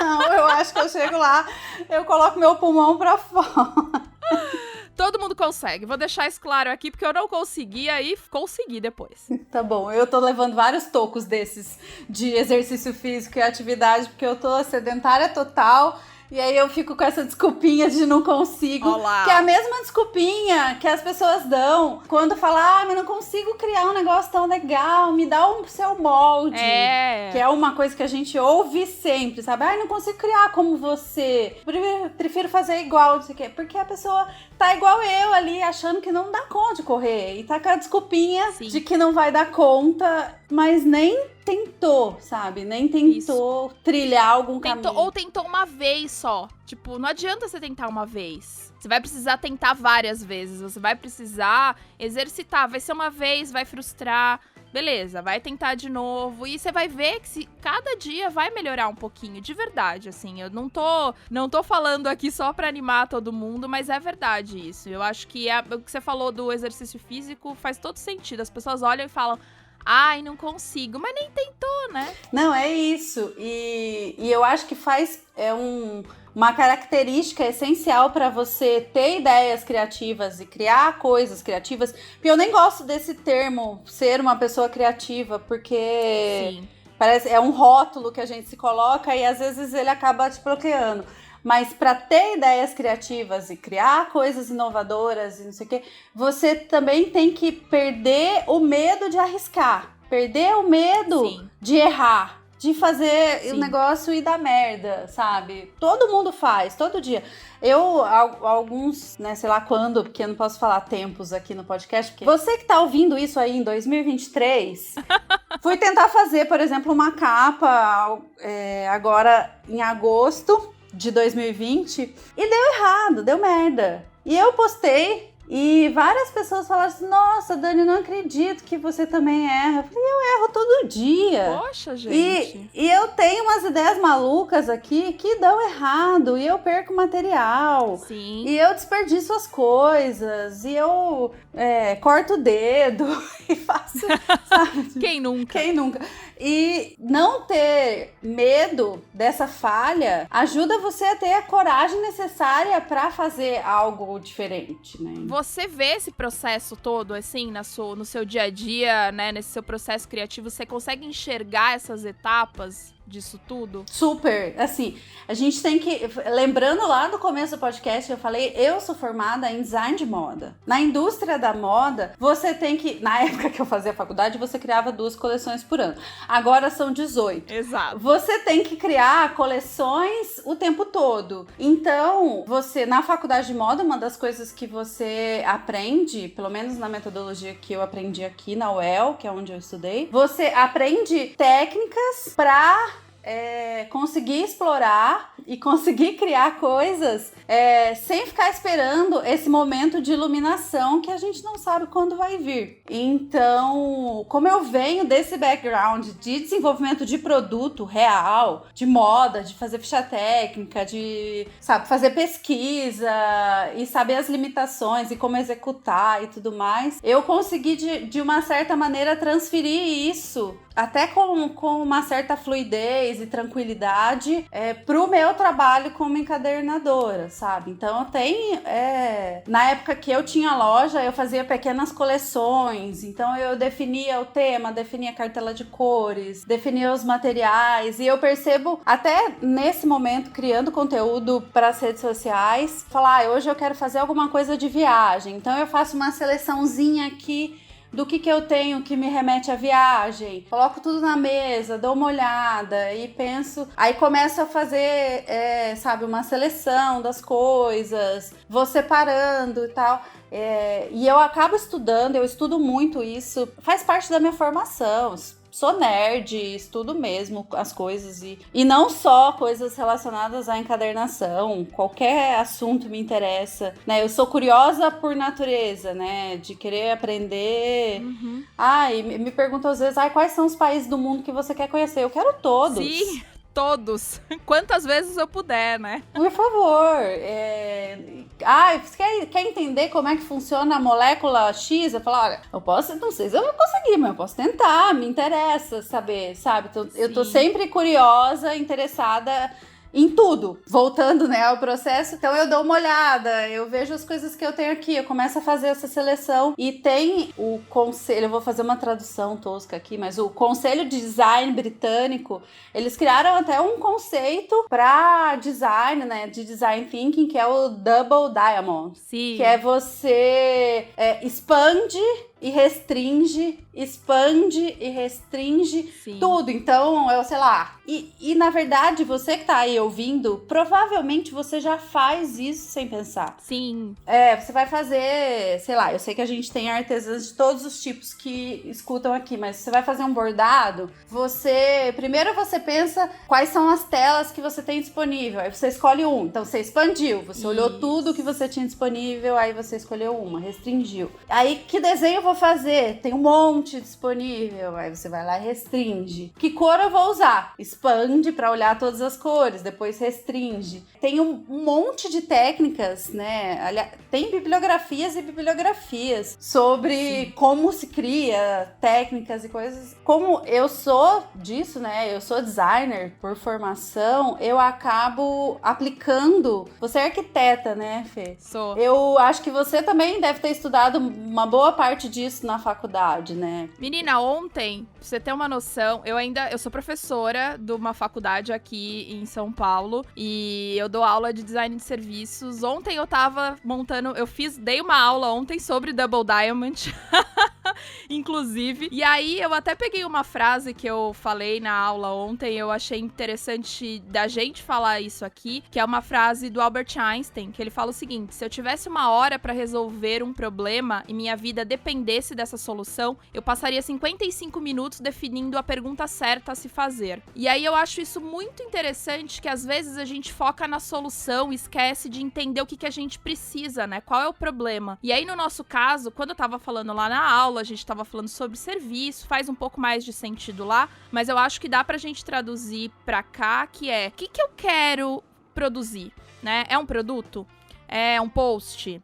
Não, eu acho que eu chego lá, eu coloco meu pulmão pra fora. Todo mundo consegue. Vou deixar isso claro aqui, porque eu não consegui, aí consegui depois. Tá bom, eu tô levando vários tocos desses de exercício físico e atividade, porque eu tô sedentária total. E aí eu fico com essa desculpinha de não consigo. Olá. Que é a mesma desculpinha que as pessoas dão quando falam, mas não consigo criar um negócio tão legal, me dá um seu molde. Que é uma coisa que a gente ouve sempre, sabe? Não consigo criar como você. Prefiro fazer igual, não sei o quê. Porque a pessoa tá igual eu ali, achando que não dá conta de correr. E tá com a desculpinha de que não vai dar conta, mas nem tentou, sabe? Nem tentou trilhar algum caminho. Ou tentou uma vez só. Tipo, não adianta você tentar uma vez. Você vai precisar tentar várias vezes. Você vai precisar exercitar. Vai ser uma vez, vai frustrar. Beleza, vai tentar de novo. E você vai ver que cada dia vai melhorar um pouquinho. De verdade, assim. Eu não tô falando aqui só pra animar todo mundo, mas é verdade isso. Eu acho que o que você falou do exercício físico faz todo sentido. As pessoas olham e falam, ai, não consigo, mas nem tentou, né? Não, é isso. E eu acho que uma característica essencial para você ter ideias criativas e criar coisas criativas. Porque eu nem gosto desse termo, ser uma pessoa criativa, porque Sim. é um rótulo que a gente se coloca e às vezes ele acaba te bloqueando. Mas para ter ideias criativas e criar coisas inovadoras e não sei o quê, você também tem que perder o medo de arriscar. Perder o medo de errar. De fazer o negócio e dar merda, sabe? Todo mundo faz, todo dia. Alguns, né, sei lá quando, porque eu não posso falar tempos aqui no podcast. Porque você que tá ouvindo isso aí em 2023, fui tentar fazer, por exemplo, uma capa agora em agosto de 2020 e deu errado, deu merda. E eu postei e várias pessoas falaram assim, nossa, Dani, não acredito que você também erra. Eu falei, eu erro todo dia. Poxa, gente. E eu tenho umas ideias malucas aqui que dão errado e eu perco material. Sim. E eu desperdiço as coisas e eu corto o dedo e faço, sabe? Quem nunca? Quem nunca? E não ter medo dessa falha ajuda você a ter a coragem necessária para fazer algo diferente, né? Você vê esse processo todo, assim, no seu dia a dia, né? Nesse seu processo criativo, você consegue enxergar essas etapas disso tudo? Super, assim, a gente tem que, lembrando lá no começo do podcast, eu falei, eu sou formada em design de moda. Na indústria da moda, você tem que, na época que eu fazia faculdade, você criava 2 coleções por ano. Agora são 18. Exato. Você tem que criar coleções o tempo todo. Então, na faculdade de moda, uma das coisas que você aprende, pelo menos na metodologia que eu aprendi aqui na UEL, que é onde eu estudei, você aprende técnicas para conseguir explorar e conseguir criar coisas sem ficar esperando esse momento de iluminação que a gente não sabe quando vai vir. Então, como eu venho desse background de desenvolvimento de produto real, de moda, de fazer ficha técnica, de, sabe, fazer pesquisa e saber as limitações e como executar e tudo mais, eu consegui de uma certa maneira transferir isso até com uma certa fluidez e tranquilidade pro meu trabalho como encadernadora, sabe? Então na época que eu tinha loja, eu fazia pequenas coleções, então eu definia o tema, definia a cartela de cores, definia os materiais, e eu percebo até nesse momento, criando conteúdo para as redes sociais, falar, hoje eu quero fazer alguma coisa de viagem, então eu faço uma seleçãozinha aqui do que eu tenho que me remete à viagem, coloco tudo na mesa, dou uma olhada e penso, aí começo a fazer, sabe, uma seleção das coisas, vou separando e tal. E eu acabo estudando, eu estudo muito isso, faz parte da minha formação. Sou nerd, estudo mesmo as coisas e não só coisas relacionadas à encadernação, qualquer assunto me interessa, né? Eu sou curiosa por natureza, né? De querer aprender. E me perguntam às vezes, quais são os países do mundo que você quer conhecer? Eu quero todos. Sim. Todos. Quantas vezes eu puder, né? Por favor. Você quer entender como é que funciona a molécula X? Eu falo, olha, não sei se eu vou conseguir, mas eu posso tentar, me interessa saber, sabe? Então, eu tô sempre curiosa, interessada em tudo. Voltando, né, ao processo. Então eu dou uma olhada, eu vejo as coisas que eu tenho aqui, eu começo a fazer essa seleção e tem o conselho, eu vou fazer uma tradução tosca aqui, mas o Conselho de Design britânico, eles criaram até um conceito para design, né, de design thinking, que é o Double Diamond. Sim. Que é você expande e restringe, expande e restringe. Sim. Tudo. Então, sei lá. E na verdade, você que tá aí ouvindo, provavelmente você já faz isso sem pensar. Sim. Você vai fazer, sei lá, eu sei que a gente tem artesãs de todos os tipos que escutam aqui, mas você vai fazer um bordado, primeiro você pensa quais são as telas que você tem disponível, aí você escolhe um. Então, você expandiu, você olhou tudo que você tinha disponível, aí você escolheu uma, restringiu. Aí, que desenho eu vou fazer? Tem um monte disponível, aí você vai lá e restringe. Que cor eu vou usar? Expande para olhar todas as cores, depois restringe. Tem um monte de técnicas, né? Tem bibliografias e bibliografias sobre como se cria técnicas e coisas. Como eu sou disso, né? Eu sou designer por formação, eu acabo aplicando. Você é arquiteta, né, Fê? Sou. Eu acho que você também deve ter estudado uma boa parte disso na faculdade, né? Menina, ontem, pra você ter uma noção, eu sou professora de uma faculdade aqui em São Paulo e eu dou aula de design de serviços. Ontem eu tava montando, dei uma aula ontem sobre Double Diamond, inclusive. E aí eu até peguei uma frase que eu falei na aula ontem, eu achei interessante da gente falar isso aqui, que é uma frase do Albert Einstein, que ele fala o seguinte: se eu tivesse uma hora pra resolver um problema e minha vida dependesse dessa solução, eu passaria 55 minutos definindo a pergunta certa a se fazer. E aí eu acho isso muito interessante, que às vezes a gente foca na solução e esquece de entender o que a gente precisa, né? Qual é o problema? E aí no nosso caso, quando eu tava falando lá na aula, a gente tava falando sobre serviço, faz um pouco mais de sentido lá, mas eu acho que dá pra gente traduzir pra cá, que é, o que eu quero produzir, né? É um produto? É um post?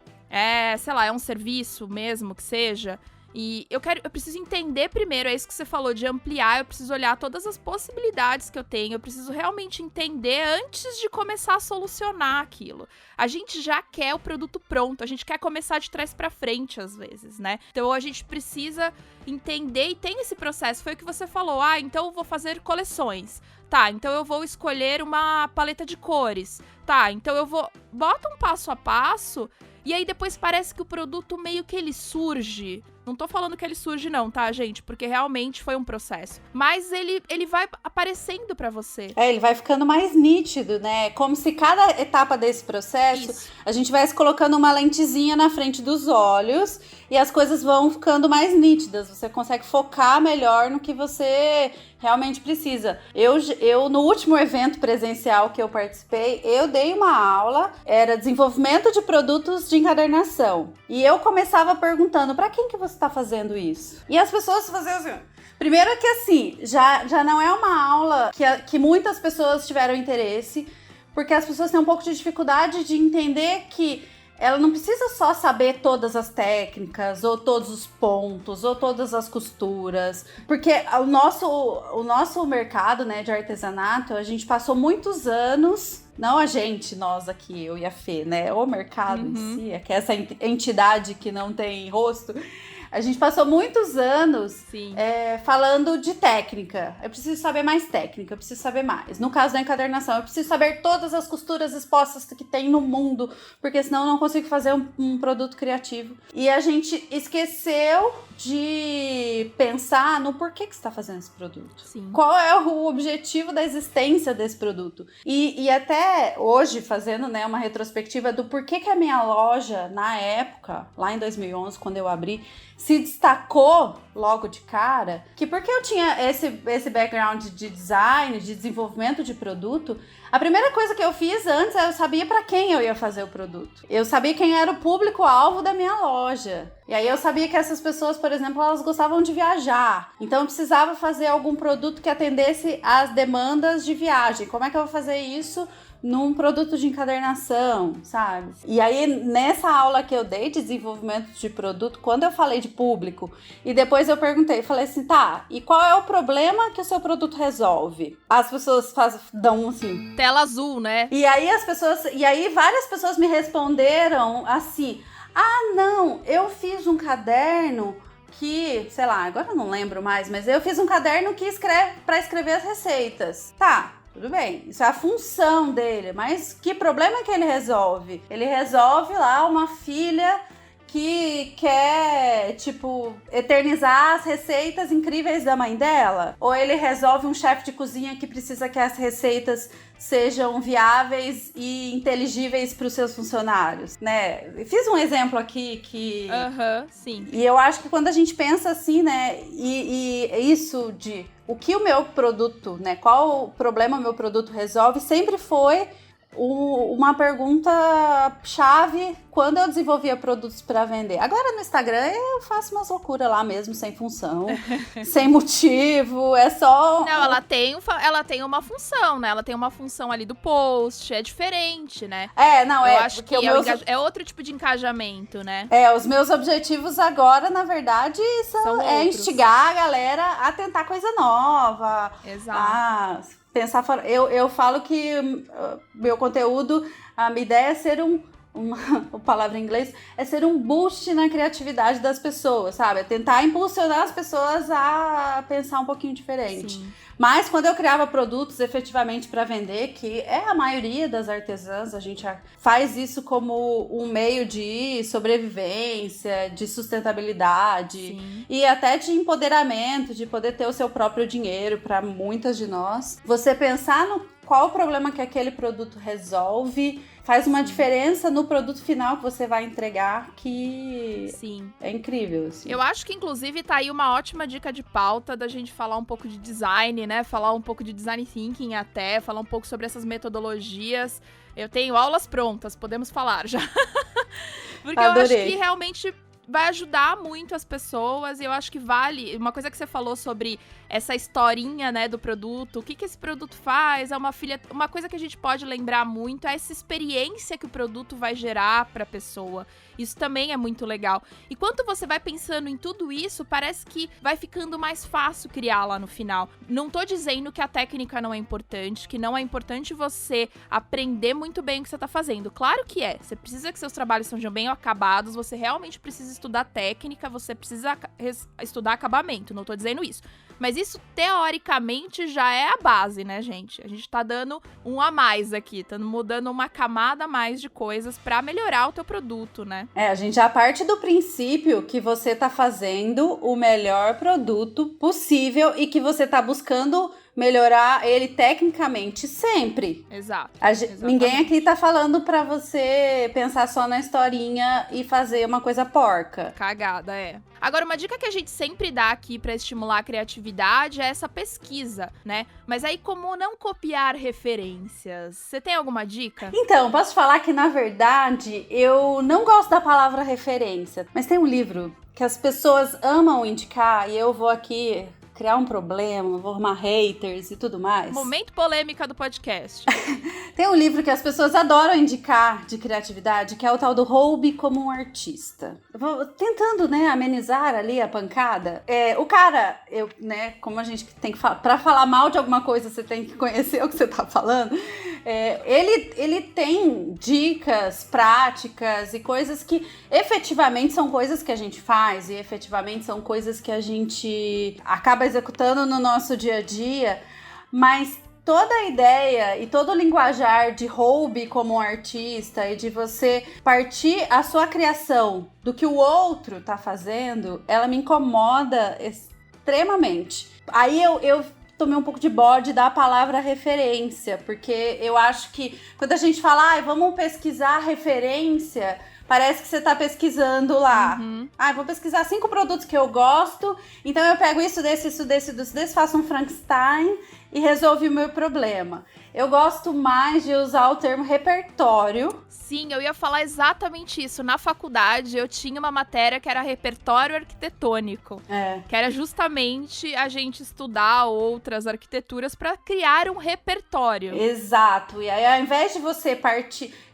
Sei lá, é um serviço mesmo que seja? E eu preciso entender primeiro, é isso que você falou, de ampliar, eu preciso olhar todas as possibilidades que eu tenho, eu preciso realmente entender antes de começar a solucionar aquilo. A gente já quer o produto pronto, a gente quer começar de trás pra frente às vezes, né? Então a gente precisa entender e tem esse processo, foi o que você falou, então eu vou fazer coleções. Tá, então eu vou escolher uma paleta de cores. Tá, então bota um passo a passo e aí depois parece que o produto meio que ele surge. Não tô falando que ele surge não, tá, gente? Porque realmente foi um processo. Mas ele vai aparecendo pra você. Ele vai ficando mais nítido, né? Como se cada etapa desse processo, a gente vai se colocando uma lentezinha na frente dos olhos e as coisas vão ficando mais nítidas. Você consegue focar melhor no que você realmente precisa. Eu no último evento presencial que eu participei, eu dei uma aula, era desenvolvimento de produtos de encadernação. E eu começava perguntando, pra quem que você tá fazendo isso? E as pessoas faziam assim. Primeiro que assim, já não é uma aula que muitas pessoas tiveram interesse, porque as pessoas têm um pouco de dificuldade de entender que ela não precisa só saber todas as técnicas, ou todos os pontos, ou todas as costuras. Porque o nosso mercado, né, de artesanato, a gente passou muitos anos... Não a gente, nós aqui, eu e a Fê, né? O mercado em si, é que essa entidade que não tem rosto. A gente passou muitos anos falando de técnica. Eu preciso saber mais técnica, eu preciso saber mais. No caso da encadernação, eu preciso saber todas as costuras expostas que tem no mundo, porque senão eu não consigo fazer um produto criativo. E a gente esqueceu de pensar no porquê que você está fazendo esse produto. Sim. Qual é o objetivo da existência desse produto? E até hoje, fazendo, né, uma retrospectiva do porquê que a minha loja, na época, lá em 2011, quando eu abri, se destacou logo de cara, que porque eu tinha esse background de design, de desenvolvimento de produto, a primeira coisa que eu fiz antes, eu sabia para quem eu ia fazer o produto. Eu sabia quem era o público-alvo da minha loja. E aí eu sabia que essas pessoas, por exemplo, elas gostavam de viajar. Então eu precisava fazer algum produto que atendesse às demandas de viagem. Como é que eu vou fazer isso num produto de encadernação, sabe? E aí, nessa aula que eu dei de desenvolvimento de produto, quando eu falei de público, e depois eu perguntei, falei assim, tá, e qual é o problema que o seu produto resolve? As pessoas dão assim... Tela azul, né? E aí várias pessoas me responderam assim, ah, não, eu fiz um caderno que, sei lá, agora eu não lembro mais, mas eu fiz um caderno que escreve para escrever as receitas. Tá. Tudo bem, isso é a função dele, mas que problema que ele resolve? Ele resolve lá uma filha que quer, tipo, eternizar as receitas incríveis da mãe dela? Ou ele resolve um chefe de cozinha que precisa que as receitas sejam viáveis e inteligíveis para os seus funcionários, né? Eu fiz um exemplo aqui que... sim. E eu acho que quando a gente pensa assim, né, e isso de o que o meu produto, né, qual o problema o meu produto resolve, sempre foi uma pergunta chave quando eu desenvolvia produtos para vender. Agora no Instagram eu faço umas loucuras lá mesmo, sem função, sem motivo, é só... Não, ela tem uma função, né? Ela tem uma função ali do post, é diferente, né? Eu acho que é outro tipo de engajamento, né? Os meus objetivos agora, na verdade, são instigar a galera a tentar coisa nova. Exato. Pensar fora. Eu falo que meu conteúdo, a minha ideia é ser a palavra em inglês, é ser um boost na criatividade das pessoas, sabe? É tentar impulsionar as pessoas a pensar um pouquinho diferente. Sim. Mas quando eu criava produtos efetivamente para vender, que é a maioria das artesãs, a gente faz isso como um meio de sobrevivência, de sustentabilidade. Sim. E até de empoderamento, de poder ter o seu próprio dinheiro para muitas de nós. Você pensar no qual o problema que aquele produto resolve faz uma diferença no produto final que você vai entregar, que Sim. É incrível. Assim. Eu acho que, inclusive, tá aí uma ótima dica de pauta da gente falar um pouco de design, né? Falar um pouco de design thinking até, falar um pouco sobre essas metodologias. Eu tenho aulas prontas, podemos falar já. Porque Adorei. Eu acho que realmente vai ajudar muito as pessoas e eu acho que vale... Uma coisa que você falou sobre essa historinha, né, do produto, o que esse produto faz, uma coisa que a gente pode lembrar muito é essa experiência que o produto vai gerar pra pessoa. Isso também é muito legal. E quando você vai pensando em tudo isso, parece que vai ficando mais fácil criar lá no final. Não tô dizendo que a técnica não é importante, que não é importante você aprender muito bem o que você tá fazendo. Claro que é. Você precisa que seus trabalhos sejam bem acabados, você realmente precisa estudar técnica, você precisa estudar acabamento. Não tô dizendo isso. Mas isso, teoricamente, já é a base, né, gente? A gente tá dando um a mais aqui, tá mudando uma camada a mais de coisas pra melhorar o teu produto, né? A gente já parte do princípio que você tá fazendo o melhor produto possível e que você tá buscando melhorar ele tecnicamente sempre. Exato. Ninguém aqui tá falando pra você pensar só na historinha e fazer uma coisa porca. Cagada, é. Agora, uma dica que a gente sempre dá aqui pra estimular a criatividade é essa pesquisa, né? Mas aí, como não copiar referências? Você tem alguma dica? Então, posso falar que, na verdade, eu não gosto da palavra referência, mas tem um livro que as pessoas amam indicar e eu vou aqui criar um problema, vou arrumar haters e tudo mais. Momento polêmica do podcast. Tem um livro que as pessoas adoram indicar de criatividade, que é o tal do Roube como um Artista. Eu vou tentando, né, amenizar ali a pancada. O cara, como a gente tem que falar, pra falar mal de alguma coisa, você tem que conhecer o que você tá falando. Ele tem dicas práticas e coisas que efetivamente são coisas que a gente faz e efetivamente são coisas que a gente acaba executando no nosso dia a dia, mas toda a ideia e todo o linguajar de hobby como um artista e de você partir a sua criação do que o outro tá fazendo, ela me incomoda extremamente. Aí eu tomei um pouco de bode da palavra referência, porque eu acho que quando a gente fala, vamos pesquisar referência, parece que você tá pesquisando lá. Vou pesquisar 5 produtos que eu gosto, então eu pego isso desse, faço um Frankenstein e resolve o meu problema. Eu gosto mais de usar o termo repertório. Sim, eu ia falar exatamente isso. Na faculdade, eu tinha uma matéria que era repertório arquitetônico. Que era justamente a gente estudar outras arquiteturas para criar um repertório. Exato. E aí, ao invés de você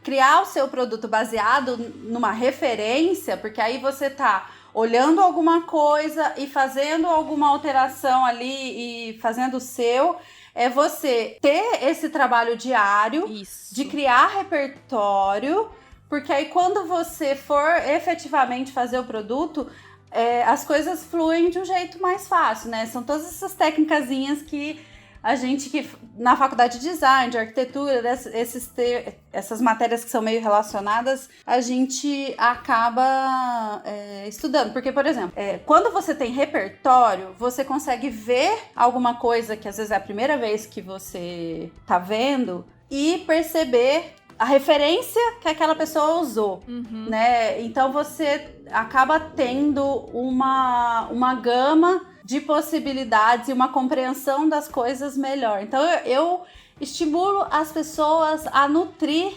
criar o seu produto baseado numa referência, porque aí você tá olhando alguma coisa e fazendo alguma alteração ali e fazendo o seu, é você ter esse trabalho diário de criar repertório, porque aí quando você for efetivamente fazer o produto, as coisas fluem de um jeito mais fácil, né? São todas essas técnicazinhas que a gente que na faculdade de design, de arquitetura, essas matérias que são meio relacionadas, a gente acaba estudando. Porque, por exemplo, quando você tem repertório, você consegue ver alguma coisa que às vezes é a primeira vez que você tá vendo e perceber a referência que aquela pessoa usou, né? Então você acaba tendo uma gama de possibilidades e uma compreensão das coisas melhor. Então eu estimulo as pessoas a nutrir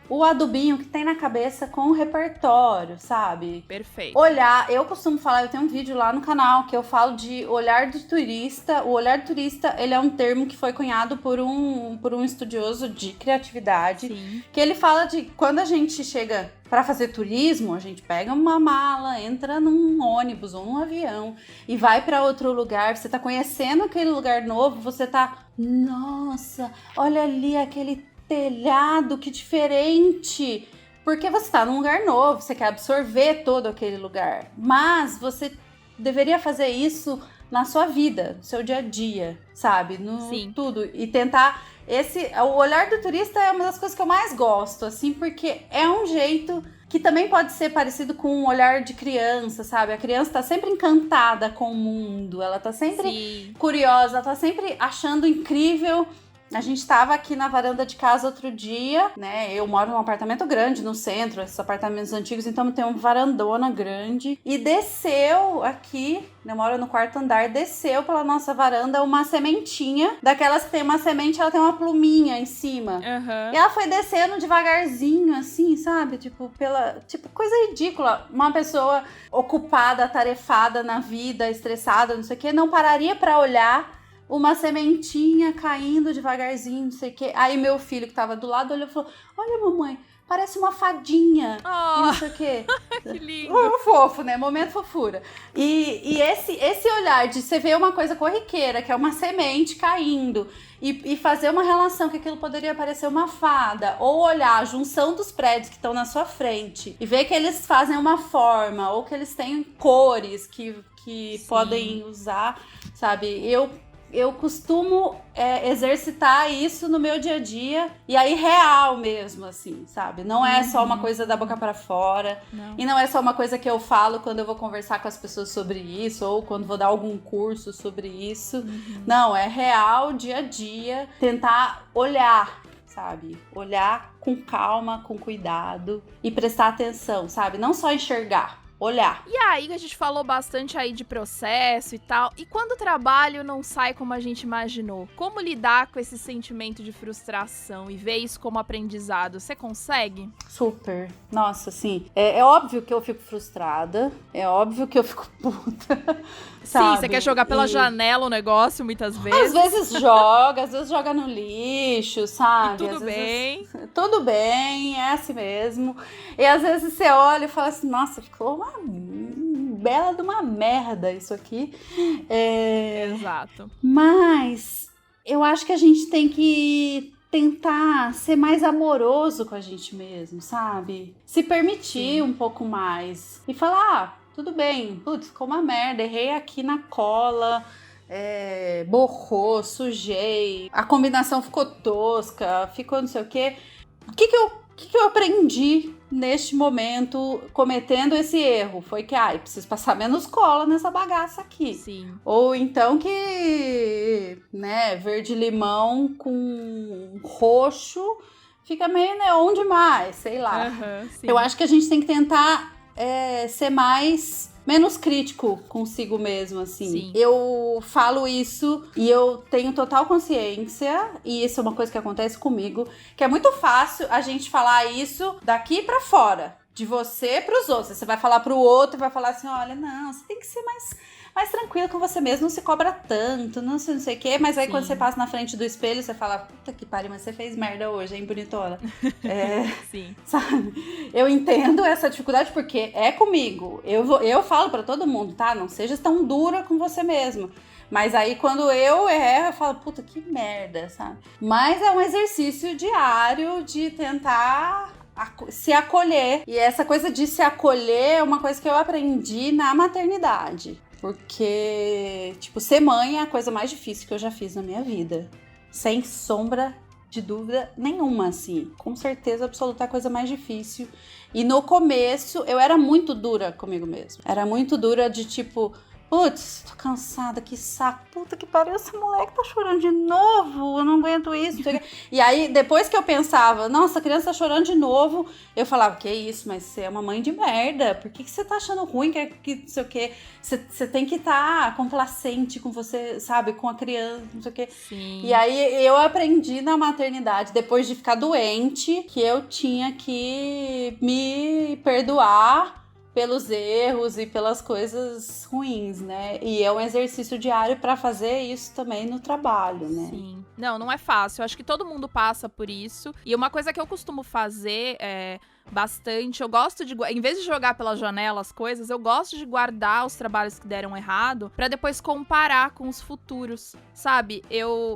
o adubinho que tem na cabeça com o repertório, sabe? Perfeito. Olhar, eu costumo falar, eu tenho um vídeo lá no canal que eu falo de olhar do turista. O olhar do turista, ele é um termo que foi cunhado por um estudioso de criatividade. Sim. Que ele fala de quando a gente chega para fazer turismo, a gente pega uma mala, entra num ônibus ou num avião e vai para outro lugar. Você tá conhecendo aquele lugar novo, você tá, nossa, olha ali aquele telhado, que diferente, porque você está num lugar novo, você quer absorver todo aquele lugar, mas você deveria fazer isso na sua vida, no seu dia a dia, sabe? Sim. Tudo, e tentar o olhar do turista é uma das coisas que eu mais gosto, assim, porque é um jeito que também pode ser parecido com um olhar de criança, sabe? A criança tá sempre encantada com o mundo, ela tá sempre curiosa, ela tá sempre achando incrível. A gente tava aqui na varanda de casa outro dia, né? Eu moro num apartamento grande no centro, esses apartamentos antigos, então tem uma varandona grande. E desceu aqui, eu moro no 4º andar, desceu pela nossa varanda uma sementinha, daquelas que tem uma semente, ela tem uma pluminha em cima. E ela foi descendo devagarzinho, assim, sabe? Tipo, coisa ridícula. Uma pessoa ocupada, atarefada na vida, estressada, não sei o quê, não pararia pra olhar uma sementinha caindo devagarzinho, não sei o quê. Aí meu filho que tava do lado olhou e falou, olha mamãe, parece uma fadinha. E não sei o quê. Que lindo. Fofo, né? Momento fofura. E esse olhar de você ver uma coisa corriqueira, que é uma semente caindo, e fazer uma relação que aquilo poderia parecer uma fada, ou olhar a junção dos prédios que estão na sua frente e ver que eles fazem uma forma, ou que eles têm cores que podem usar, sabe? Eu costumo exercitar isso no meu dia a dia, e aí real mesmo, assim, sabe? Não é só uma coisa da boca para fora, e não é só uma coisa que eu falo quando eu vou conversar com as pessoas sobre isso, ou quando vou dar algum curso sobre isso. Não, é real, dia a dia, tentar olhar, sabe? Olhar com calma, com cuidado, e prestar atenção, sabe? Não só enxergar. Olhar. E aí, a gente falou bastante aí de processo e tal. E quando o trabalho não sai como a gente imaginou? Como lidar com esse sentimento de frustração e ver isso como aprendizado? Você consegue? Super. Nossa, sim. É óbvio que eu fico frustrada. É óbvio que eu fico puta. Sabe? Sim, você quer jogar pela janela o negócio muitas vezes. Às vezes joga no lixo, sabe? E tudo bem. Tudo bem, é assim mesmo. E às vezes você olha e fala assim, nossa, ficou uma bela de uma merda isso aqui. Exato. Mas eu acho que a gente tem que tentar ser mais amoroso com a gente mesmo, sabe? Se permitir um pouco mais. E falar, tudo bem, putz, ficou uma merda, errei aqui na cola, borrou, sujei, a combinação ficou tosca, ficou não sei o quê. O que eu aprendi neste momento cometendo esse erro? Foi que, preciso passar menos cola nessa bagaça aqui. Sim. Ou então que, né, verde-limão com roxo fica meio neon demais, sei lá. Sim. Eu acho que a gente tem que tentar ser menos crítico consigo mesmo, assim. Sim. Eu falo isso e eu tenho total consciência, e isso é uma coisa que acontece comigo, que é muito fácil a gente falar isso daqui pra fora, de você pros outros. Você vai falar pro outro e vai falar assim, olha, não, você tem que ser mais tranquilo com você mesmo, não se cobra tanto, não sei o quê, mas aí quando você passa na frente do espelho, você fala, puta que pariu, mas você fez merda hoje, hein, bonitona? Sim. Sabe? Eu entendo essa dificuldade porque é comigo. Eu falo pra todo mundo, tá? Não seja tão dura com você mesmo. Mas aí quando eu erro, eu falo, puta que merda, sabe? Mas é um exercício diário de tentar se acolher. E essa coisa de se acolher é uma coisa que eu aprendi na maternidade. Porque, ser mãe é a coisa mais difícil que eu já fiz na minha vida. Sem sombra de dúvida nenhuma, assim. Com certeza absoluta é a coisa mais difícil. E no começo, eu era muito dura comigo mesma. Era muito dura de putz, tô cansada, que saco. Puta que pariu, esse moleque tá chorando de novo. Eu não aguento isso. E aí, depois que eu pensava, nossa, a criança tá chorando de novo, eu falava, que isso, mas você é uma mãe de merda. Por que você tá achando ruim? Que não sei o quê. Você tem que estar complacente com você, sabe? Com a criança, não sei o quê. Sim. E aí, eu aprendi na maternidade, depois de ficar doente, que eu tinha que me perdoar pelos erros e pelas coisas ruins, né? E é um exercício diário pra fazer isso também no trabalho, né? Sim. Não é fácil. Eu acho que todo mundo passa por isso. E uma coisa que eu costumo fazer bastante, eu gosto de, em vez de jogar pela janela as coisas, eu gosto de guardar os trabalhos que deram errado pra depois comparar com os futuros, sabe?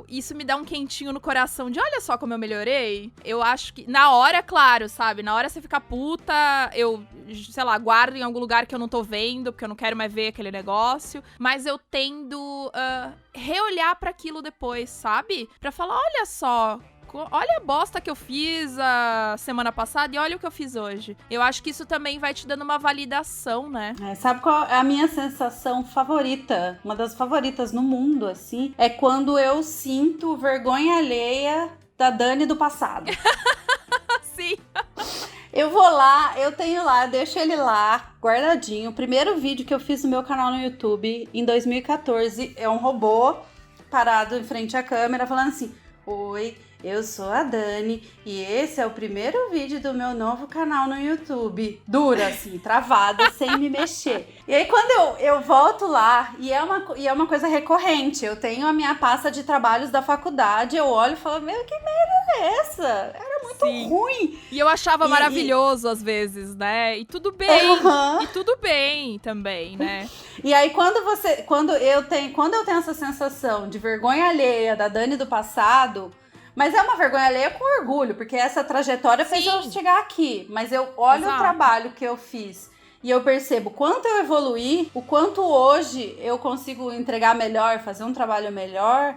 Isso me dá um quentinho no coração de olha só como eu melhorei. Eu acho que na hora, claro, sabe? Na hora você fica puta, eu, sei lá, guardo em algum lugar que eu não tô vendo, porque eu não quero mais ver aquele negócio, mas eu tendo reolhar pra aquilo depois, sabe? Pra falar, olha só, olha a bosta que eu fiz a semana passada e olha o que eu fiz hoje. Eu acho que isso também vai te dando uma validação, né? Sabe qual é a minha sensação favorita? Uma das favoritas no mundo, assim, é quando eu sinto vergonha alheia da Dani do passado. Sim. Eu vou lá, eu tenho lá, deixo ele lá, guardadinho. O primeiro vídeo que eu fiz no meu canal no YouTube, em 2014, é um robô parado em frente à câmera, falando assim, oi, eu sou a Dani e esse é o primeiro vídeo do meu novo canal no YouTube. Dura, assim, travada, sem me mexer. E aí, quando eu volto lá, e é uma coisa recorrente, eu tenho a minha pasta de trabalhos da faculdade, eu olho e falo, meu, que merda é essa? Era muito ruim. E eu achava maravilhoso às vezes, né? E tudo bem. E tudo bem também, né? E aí, quando eu tenho essa sensação de vergonha alheia da Dani do passado, mas é uma vergonha alheia com orgulho, porque essa trajetória fez eu chegar aqui. Mas eu olho o trabalho que eu fiz e eu percebo quanto eu evoluí, o quanto hoje eu consigo entregar melhor, fazer um trabalho melhor.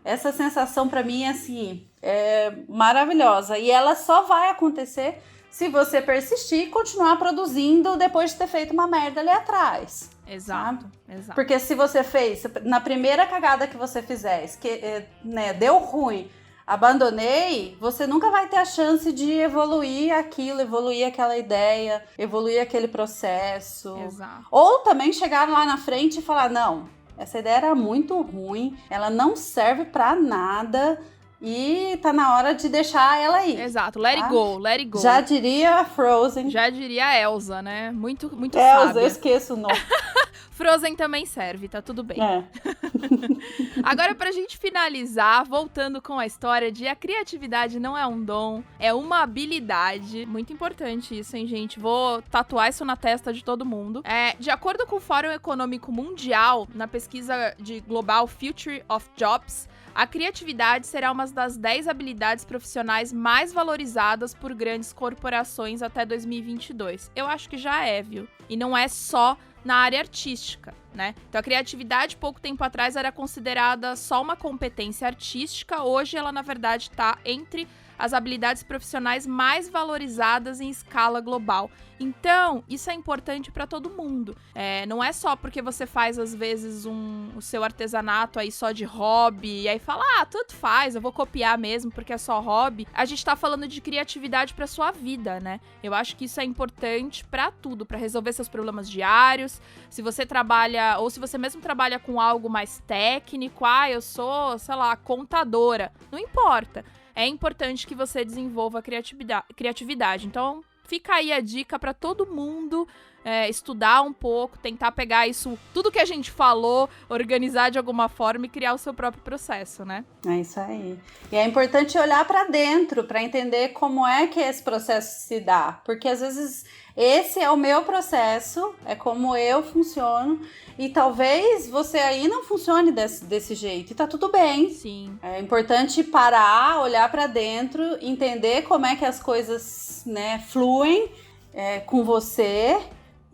Essa sensação pra mim, assim, é maravilhosa. E ela só vai acontecer se você persistir e continuar produzindo depois de ter feito uma merda ali atrás. Exato. Porque se você fez, na primeira cagada que você fizer, deu ruim, abandonei, você nunca vai ter a chance de evoluir aquilo, evoluir aquela ideia, evoluir aquele processo. Exato. Ou também chegar lá na frente e falar, não, essa ideia era muito ruim, ela não serve pra nada e tá na hora de deixar ela aí. Exato, let it go, let it go. Já diria a Frozen. Já diria a Elsa, né? Muito Elsa, sábia. eu esqueço o nome. Frozen também serve, tá tudo bem. Agora, pra gente finalizar, voltando com a história de a criatividade não é um dom, é uma habilidade. Muito importante isso, hein, gente? Vou tatuar isso na testa de todo mundo. De acordo com o Fórum Econômico Mundial, na pesquisa de Global Future of Jobs, A criatividade será uma das 10 habilidades profissionais mais valorizadas por grandes corporações até 2022. Eu acho que já é, viu? E não é só na área artística, né? Então a criatividade, pouco tempo atrás, era considerada só uma competência artística. Hoje ela, na verdade, está entre as habilidades profissionais mais valorizadas em escala global. Então, isso é importante para todo mundo. Não é só porque você faz, às vezes, o seu artesanato aí só de hobby, e aí fala, tanto faz, eu vou copiar mesmo porque é só hobby. A gente tá falando de criatividade para sua vida, né? Eu acho que isso é importante para tudo, para resolver seus problemas diários. Se você trabalha, ou se você mesmo trabalha com algo mais técnico, eu sou, sei lá, contadora. Não importa. É importante que você desenvolva a criatividade. Então, fica aí a dica para todo mundo estudar um pouco, tentar pegar isso, tudo que a gente falou, organizar de alguma forma e criar o seu próprio processo, né? É isso aí. E é importante olhar para dentro para entender como é que esse processo se dá. Porque às vezes esse é o meu processo, é como eu funciono. E talvez você aí não funcione desse jeito. E tá tudo bem. Sim. É importante parar, olhar para dentro, entender como é que as coisas, né, fluem com você.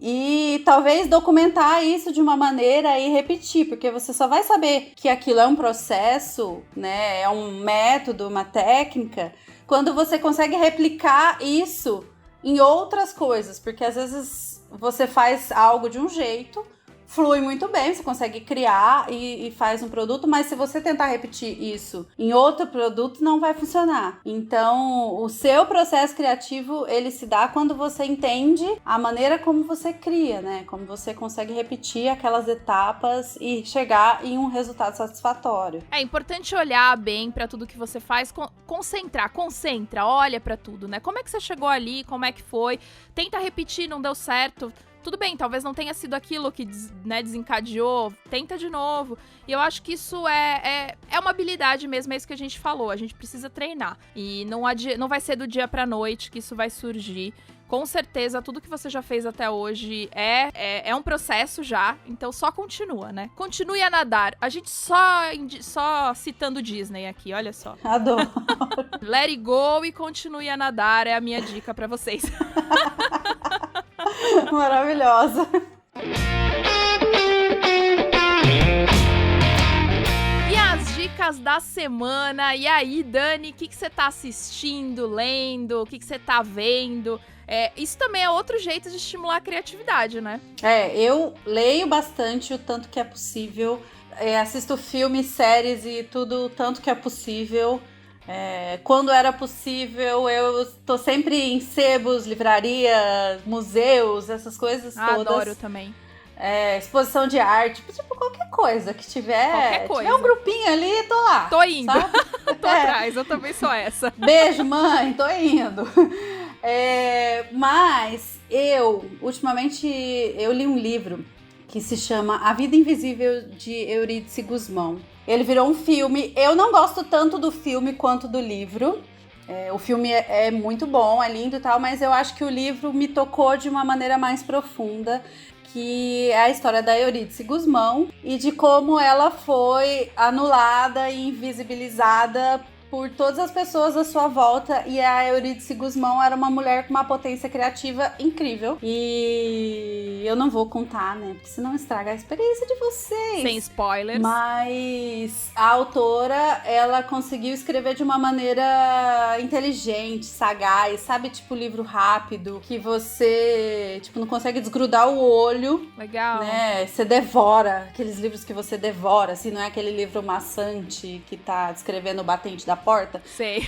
E talvez documentar isso de uma maneira e repetir, porque você só vai saber que aquilo é um processo, né, é um método, uma técnica, quando você consegue replicar isso em outras coisas, porque às vezes você faz algo de um jeito, flui muito bem, você consegue criar e faz um produto, mas se você tentar repetir isso em outro produto, não vai funcionar. Então, o seu processo criativo, ele se dá quando você entende a maneira como você cria, né? Como você consegue repetir aquelas etapas e chegar em um resultado satisfatório. É importante olhar bem pra tudo que você faz, concentra, olha pra tudo, né? Como é que você chegou ali, como é que foi? Tenta repetir, não deu certo. Tudo bem, talvez não tenha sido aquilo que desencadeou, tenta de novo. E eu acho que isso é uma habilidade mesmo, é isso que a gente falou, a gente precisa treinar. E não vai ser do dia pra noite que isso vai surgir. Com certeza, tudo que você já fez até hoje é um processo já, então só continua, né? Continue a nadar. A gente só citando Disney aqui, olha só. Adoro. Let it go e continue a nadar é a minha dica pra vocês. Maravilhosa. E as dicas da semana? E aí, Dani, o que você tá assistindo, lendo? O que você tá vendo? Isso também é outro jeito de estimular a criatividade, né? Eu leio bastante o tanto que é possível. Assisto filmes, séries e tudo o tanto que é possível. Quando era possível, eu tô sempre em sebos, livrarias, museus, essas coisas todas. Adoro também. Exposição de arte, tipo qualquer coisa que tiver. Qualquer coisa. Tiver um grupinho ali, tô lá. Tô indo. Sabe? Tô atrás, eu também sou essa. Beijo, mãe, tô indo. Mas ultimamente, eu li um livro que se chama A Vida Invisível de Eurídice Gusmão. Ele virou um filme. Eu não gosto tanto do filme quanto do livro. O filme é muito bom, é lindo e tal, mas eu acho que o livro me tocou de uma maneira mais profunda, que é a história da Eurídice Gusmão e de como ela foi anulada e invisibilizada por todas as pessoas à sua volta. E a Eurídice Gusmão era uma mulher com uma potência criativa incrível. E eu não vou contar, né? Porque senão estraga a experiência de vocês. Sem spoilers. Mas a autora, ela conseguiu escrever de uma maneira inteligente, sagaz, sabe? Tipo livro rápido, que você, não consegue desgrudar o olho. Legal. Né? Você devora, aqueles livros que você devora, assim, não é aquele livro maçante que tá descrevendo o batente da porta. Sei.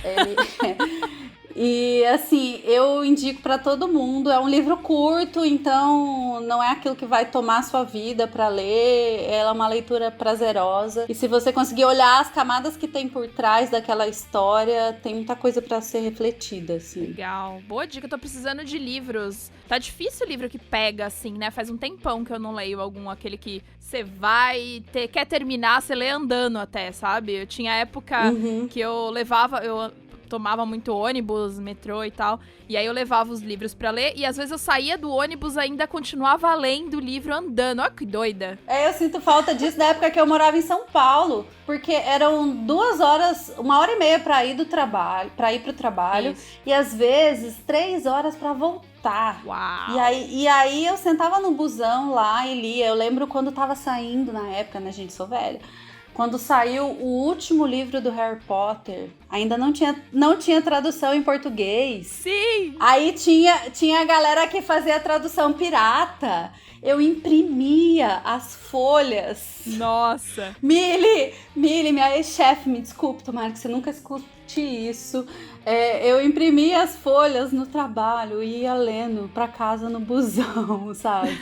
E assim, eu indico pra todo mundo. É um livro curto, então não é aquilo que vai tomar a sua vida pra ler. Ela é uma leitura prazerosa. E se você conseguir olhar as camadas que tem por trás daquela história, tem muita coisa pra ser refletida, assim. Legal. Boa dica, eu tô precisando de livros. Tá difícil o livro que pega, assim, né? Faz um tempão que eu não leio aquele que você quer terminar, você lê andando até, sabe? Eu tinha época que eu levava... tomava muito ônibus, metrô e tal. E aí eu levava os livros pra ler. E às vezes eu saía do ônibus e ainda continuava lendo o livro andando. Olha que doida. Eu sinto falta disso da época que eu morava em São Paulo. Porque eram 2 horas, 1h30 pra ir pro trabalho. Isso. E às vezes 3 horas pra voltar. Uau. E aí eu sentava no busão lá e lia. Eu lembro quando tava saindo na época, né, gente, sou velha. Quando saiu o último livro do Harry Potter, ainda não tinha tradução em português. Sim! Aí tinha a galera que fazia a tradução pirata. Eu imprimia as folhas. Nossa! Mili, minha ex-chefe, me desculpe, tomara que você nunca escute isso. Eu imprimia as folhas no trabalho e ia lendo pra casa no busão, sabe?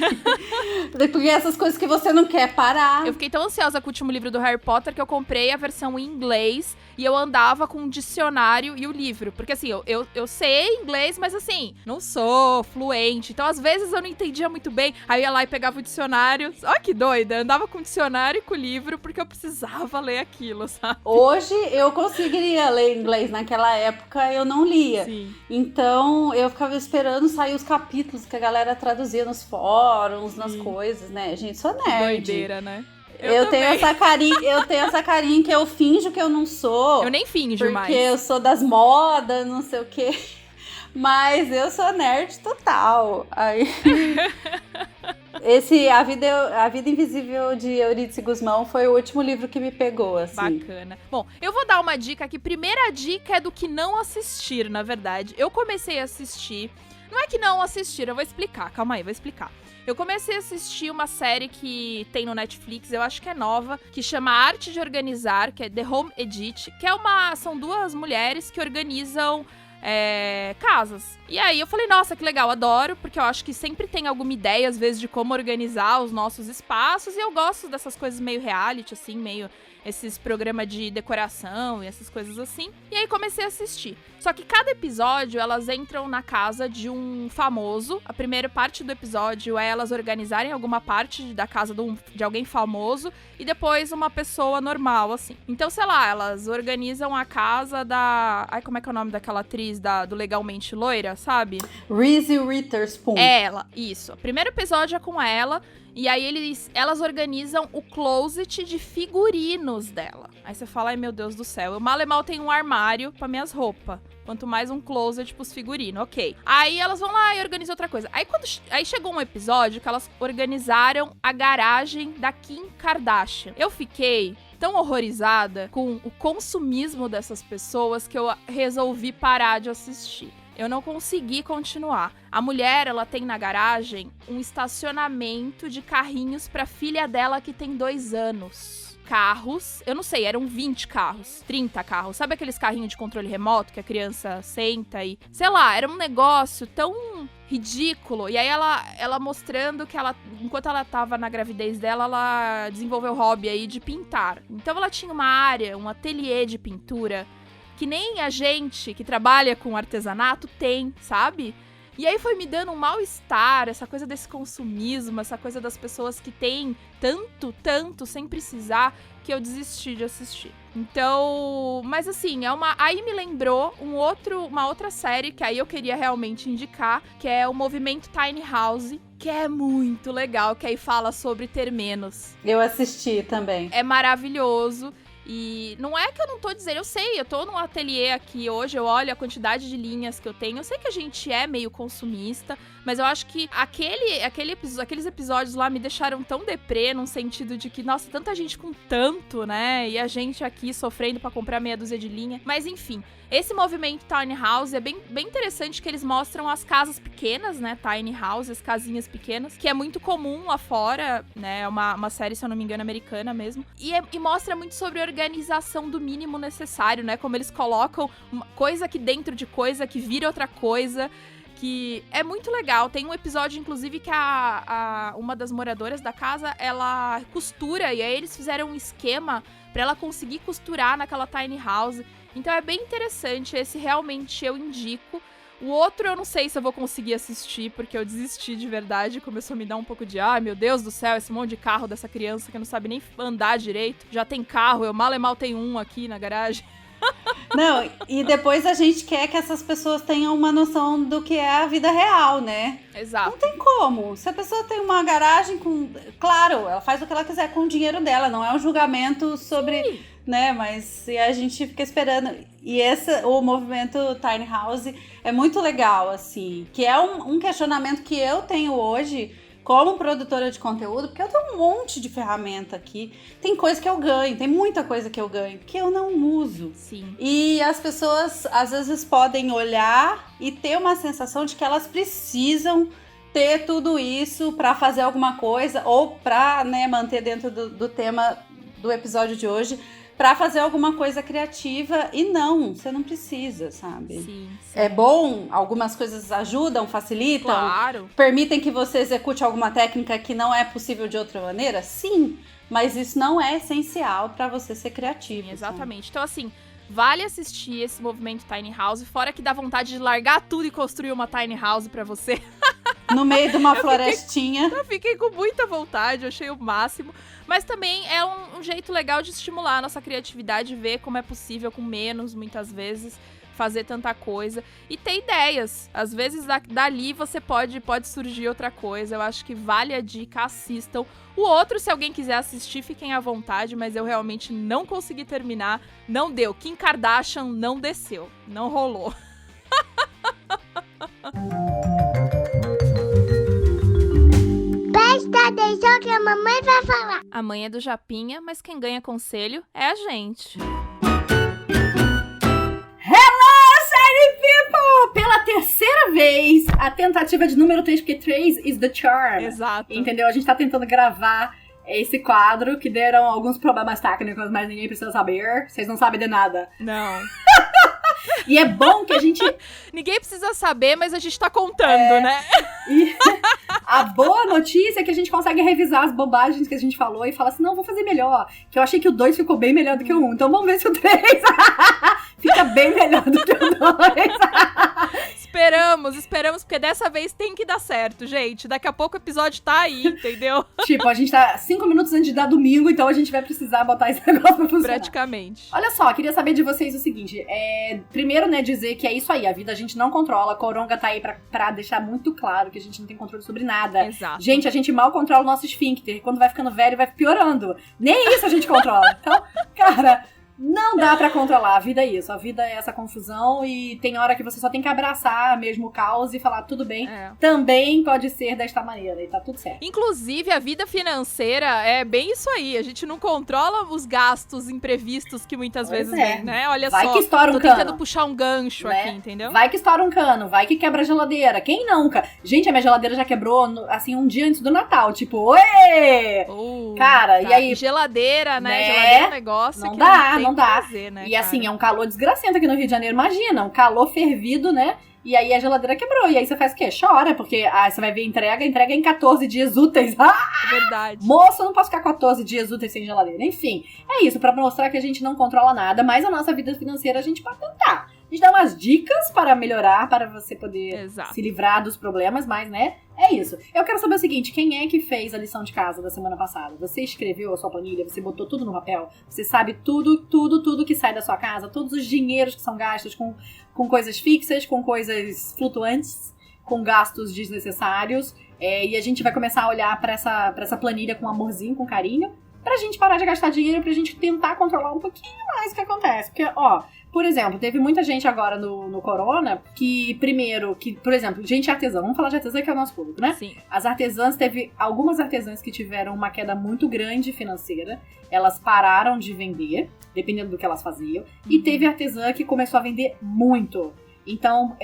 Porque essas coisas que você não quer parar. Eu fiquei tão ansiosa com o último livro do Harry Potter que eu comprei a versão em inglês e eu andava com um dicionário e o livro. Porque assim, eu sei inglês, mas assim, não sou fluente. Então às vezes eu não entendia muito bem. Aí eu ia lá e pegava o dicionário. Ó, que doida! Eu andava com o dicionário e com o livro porque eu precisava ler aquilo, sabe? Hoje eu conseguiria ler inglês. Naquela época eu não lia. Sim. Então eu ficava esperando sair os capítulos que a galera traduzia nos fóruns, nas coisas, né? Gente, sou nerd. Doideira, né? Eu tenho essa carinha que eu finjo que eu não sou. Eu nem finjo mais. Porque eu sou das modas, não sei o quê. Mas eu sou nerd total. Aí... A Vida Invisível de Eurídice Guzmão foi o último livro que me pegou, assim. Bacana. Bom, eu vou dar uma dica aqui. Primeira dica é do que não assistir, na verdade. Eu comecei a assistir... Não é que não assistir, eu vou explicar. Calma aí, vou explicar. Eu comecei a assistir uma série que tem no Netflix, eu acho que é nova, que chama Arte de Organizar, que é The Home Edit, que são 2 mulheres que organizam casas. E aí eu falei, nossa, que legal, adoro, porque eu acho que sempre tem alguma ideia, às vezes, de como organizar os nossos espaços, e eu gosto dessas coisas meio reality, assim, meio esses programas de decoração e essas coisas assim. E aí comecei a assistir. Só que cada episódio, elas entram na casa de um famoso. A primeira parte do episódio é elas organizarem alguma parte da casa de alguém famoso e depois uma pessoa normal, assim. Então, sei lá, elas organizam a casa da... Ai, como é que é o nome daquela atriz do Legalmente Loira, sabe? Reese Witherspoon. Ela, isso. O primeiro episódio é com ela. E aí elas organizam o closet de figurinos dela. Aí você fala, ai meu Deus do céu, eu mal e mal tenho um armário pra minhas roupas. Quanto mais um closet pros figurinos, ok. Aí elas vão lá e organizam outra coisa. Aí chegou um episódio que elas organizaram a garagem da Kim Kardashian. Eu fiquei tão horrorizada com o consumismo dessas pessoas que eu resolvi parar de assistir. Eu não consegui continuar. A mulher, ela tem na garagem um estacionamento de carrinhos pra filha dela que tem 2 anos. Carros, eu não sei, eram 20 carros, 30 carros. Sabe aqueles carrinhos de controle remoto que a criança senta e... Sei lá, era um negócio tão ridículo. E aí ela mostrando que enquanto ela tava na gravidez dela, ela desenvolveu o hobby aí de pintar. Então ela tinha uma área, um ateliê de pintura que nem a gente que trabalha com artesanato tem, sabe? E aí foi me dando um mal-estar, essa coisa desse consumismo, essa coisa das pessoas que têm tanto, sem precisar, que eu desisti de assistir. Então, mas assim, aí me lembrou uma outra série que aí eu queria realmente indicar, que é o Movimento Tiny House, que é muito legal, que aí fala sobre ter menos. Eu assisti também. É maravilhoso. E não é que eu não tô dizendo, eu sei, eu tô num ateliê aqui hoje, eu olho a quantidade de linhas que eu tenho, eu sei que a gente é meio consumista, mas eu acho que aqueles episódios lá me deixaram tão deprê, num sentido de que, nossa, tanta gente com tanto, né, e a gente aqui sofrendo pra comprar meia dúzia de linha, mas enfim. Esse movimento Tiny House é bem interessante, que eles mostram as casas pequenas, né, Tiny Houses, casinhas pequenas, que é muito comum lá fora, né, é uma série, se eu não me engano, americana mesmo, e mostra muito sobre a organização do mínimo necessário, né, como eles colocam uma coisa aqui dentro de coisa, que vira outra coisa, que é muito legal. Tem um episódio, inclusive, que uma das moradoras da casa, ela costura, e aí eles fizeram um esquema pra ela conseguir costurar naquela tiny house. Então é bem interessante, esse realmente eu indico. O outro eu não sei se eu vou conseguir assistir, porque eu desisti de verdade, começou a me dar um pouco de, ai meu Deus do céu, esse monte de carro dessa criança que não sabe nem andar direito. Já tem carro, eu mal e mal tenho um aqui na garagem. Não, e depois a gente quer que essas pessoas tenham uma noção do que é a vida real, né? Exato. Não tem como. Se a pessoa tem uma garagem com... Claro, ela faz o que ela quiser com o dinheiro dela, não é um julgamento sobre... Sim. Né, mas a gente fica esperando. E o movimento Tiny House é muito legal, assim. Que é um questionamento que eu tenho hoje como produtora de conteúdo, porque eu tenho um monte de ferramenta aqui. Tem coisa que eu ganho, tem muita coisa que eu ganho, que eu não uso. Sim. E as pessoas, às vezes, podem olhar e ter uma sensação de que elas precisam ter tudo isso para fazer alguma coisa, ou para, né, manter dentro do tema do episódio de hoje, para fazer alguma coisa criativa. E não, você não precisa, sabe? Sim. É bom, algumas coisas ajudam, facilitam, Claro. permitem que você execute alguma técnica que não é possível de outra maneira? Sim, mas isso não é essencial para você ser criativo. Sim, exatamente. Então, assim, vale assistir esse movimento Tiny House, fora que dá vontade de largar tudo e construir uma Tiny House pra você. No meio de uma florestinha. Eu fiquei com muita vontade, eu achei o máximo. Mas também é um jeito legal de estimular a nossa criatividade, ver como é possível com menos, muitas vezes, fazer tanta coisa. E ter ideias. Às vezes, dali você pode surgir outra coisa. Eu acho que vale a dica, assistam. O outro, se alguém quiser assistir, fiquem à vontade, mas eu realmente não consegui terminar. Não deu. Kim Kardashian não desceu. Não rolou. Presta atenção que a mamãe vai falar. A mãe é do Japinha, mas quem ganha conselho é a gente. Pela terceira vez, a tentativa de número 3, porque 3 is the charm. Exato. Entendeu? A gente tá tentando gravar esse quadro, que deram alguns problemas técnicos, mas ninguém precisa saber. Vocês não sabem de nada. Não. E é bom que a gente... Ninguém precisa saber, mas a gente tá contando, né? E a boa notícia é que a gente consegue revisar as bobagens que a gente falou e falar assim, não, vou fazer melhor. Que eu achei que o 2 ficou bem melhor do que o 1. Então vamos ver se o 3 fica bem melhor do que o 2. Esperamos, porque dessa vez tem que dar certo, gente. Daqui a pouco o episódio tá aí, entendeu? Tipo, a gente tá 5 minutos antes de dar domingo, então a gente vai precisar botar esse negócio pra funcionar. Praticamente. Olha só, queria saber de vocês o seguinte. Primeiro, né, dizer que é isso aí. A vida a gente não controla. A Coronga tá aí pra deixar muito claro que a gente não tem controle sobre nada. Exato. Gente, a gente mal controla o nosso esfíncter. Quando vai ficando velho, vai piorando. Nem isso a gente controla. Então, cara... Não dá pra controlar, a vida é isso, a vida é essa confusão e tem hora que você só tem que abraçar mesmo o caos e falar, tudo bem, também pode ser desta maneira e tá tudo certo. Inclusive, a vida financeira é bem isso aí, a gente não controla os gastos imprevistos que muitas vezes vem, né? Olha vai só, que estoura um tô tentando cano, puxar um gancho né? aqui, entendeu? Vai que estoura um cano, vai que quebra a geladeira, quem nunca? Gente, a minha geladeira já quebrou, assim, um dia antes do Natal, tipo, oi! Cara, tá. e aí... Geladeira, né? Né? Geladeira é um negócio Não que dá, não não dá. Fazer, né, e assim, é um calor desgracento aqui no Rio de Janeiro, imagina, um calor fervido, né? E aí a geladeira quebrou, e aí você faz o quê? Chora, porque você vai ver entrega em 14 dias úteis. Verdade. Moça, eu não posso ficar 14 dias úteis sem geladeira. Enfim, é isso, pra mostrar que a gente não controla nada, mas a nossa vida financeira a gente pode tentar. A gente dá umas dicas para melhorar, para você poder se livrar dos problemas, mas, né, é isso. Eu quero saber o seguinte, quem é que fez a lição de casa da semana passada? Você escreveu a sua planilha, você botou tudo no papel, você sabe tudo que sai da sua casa, todos os dinheiros que são gastos com coisas fixas, com coisas flutuantes, com gastos desnecessários, e a gente vai começar a olhar pra essa planilha com amorzinho, com carinho, pra gente parar de gastar dinheiro, pra gente tentar controlar um pouquinho mais o que acontece. Porque, ó, por exemplo, teve muita gente agora no Corona que, primeiro, por exemplo, gente artesã, vamos falar de artesã que é o nosso público, né? Sim. As artesãs, teve algumas artesãs que tiveram uma queda muito grande financeira, elas pararam de vender, dependendo do que elas faziam, e teve artesã que começou a vender muito. Então,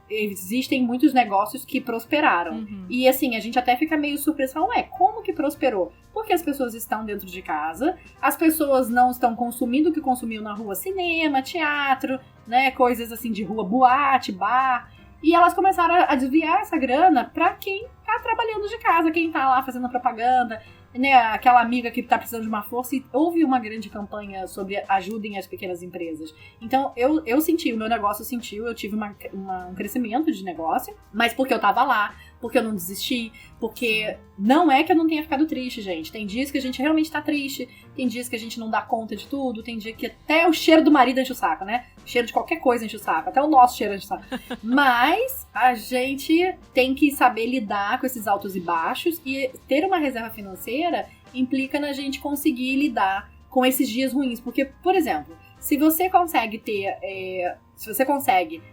existem muitos negócios que prosperaram. E assim, a gente até fica meio surpreso, como que prosperou? Porque as pessoas estão dentro de casa, as pessoas não estão consumindo o que consumiam na rua, cinema, teatro, né, coisas assim de rua, boate, bar, e elas começaram a desviar essa grana pra quem tá trabalhando de casa, quem tá lá fazendo propaganda, né, aquela amiga que tá precisando de uma força, e houve uma grande campanha sobre ajudem as pequenas empresas. Então, eu senti, o meu negócio sentiu, eu tive um crescimento de negócio, mas porque eu tava lá, porque eu não desisti, porque não é que eu não tenha ficado triste, gente. Tem dias que a gente realmente tá triste, tem dias que a gente não dá conta de tudo, tem dia que até o cheiro do marido enche o saco, né? O cheiro de qualquer coisa enche o saco, até o nosso cheiro enche o saco. Mas a gente tem que saber lidar com esses altos e baixos, e ter uma reserva financeira implica na gente conseguir lidar com esses dias ruins. Porque, por exemplo, se você consegue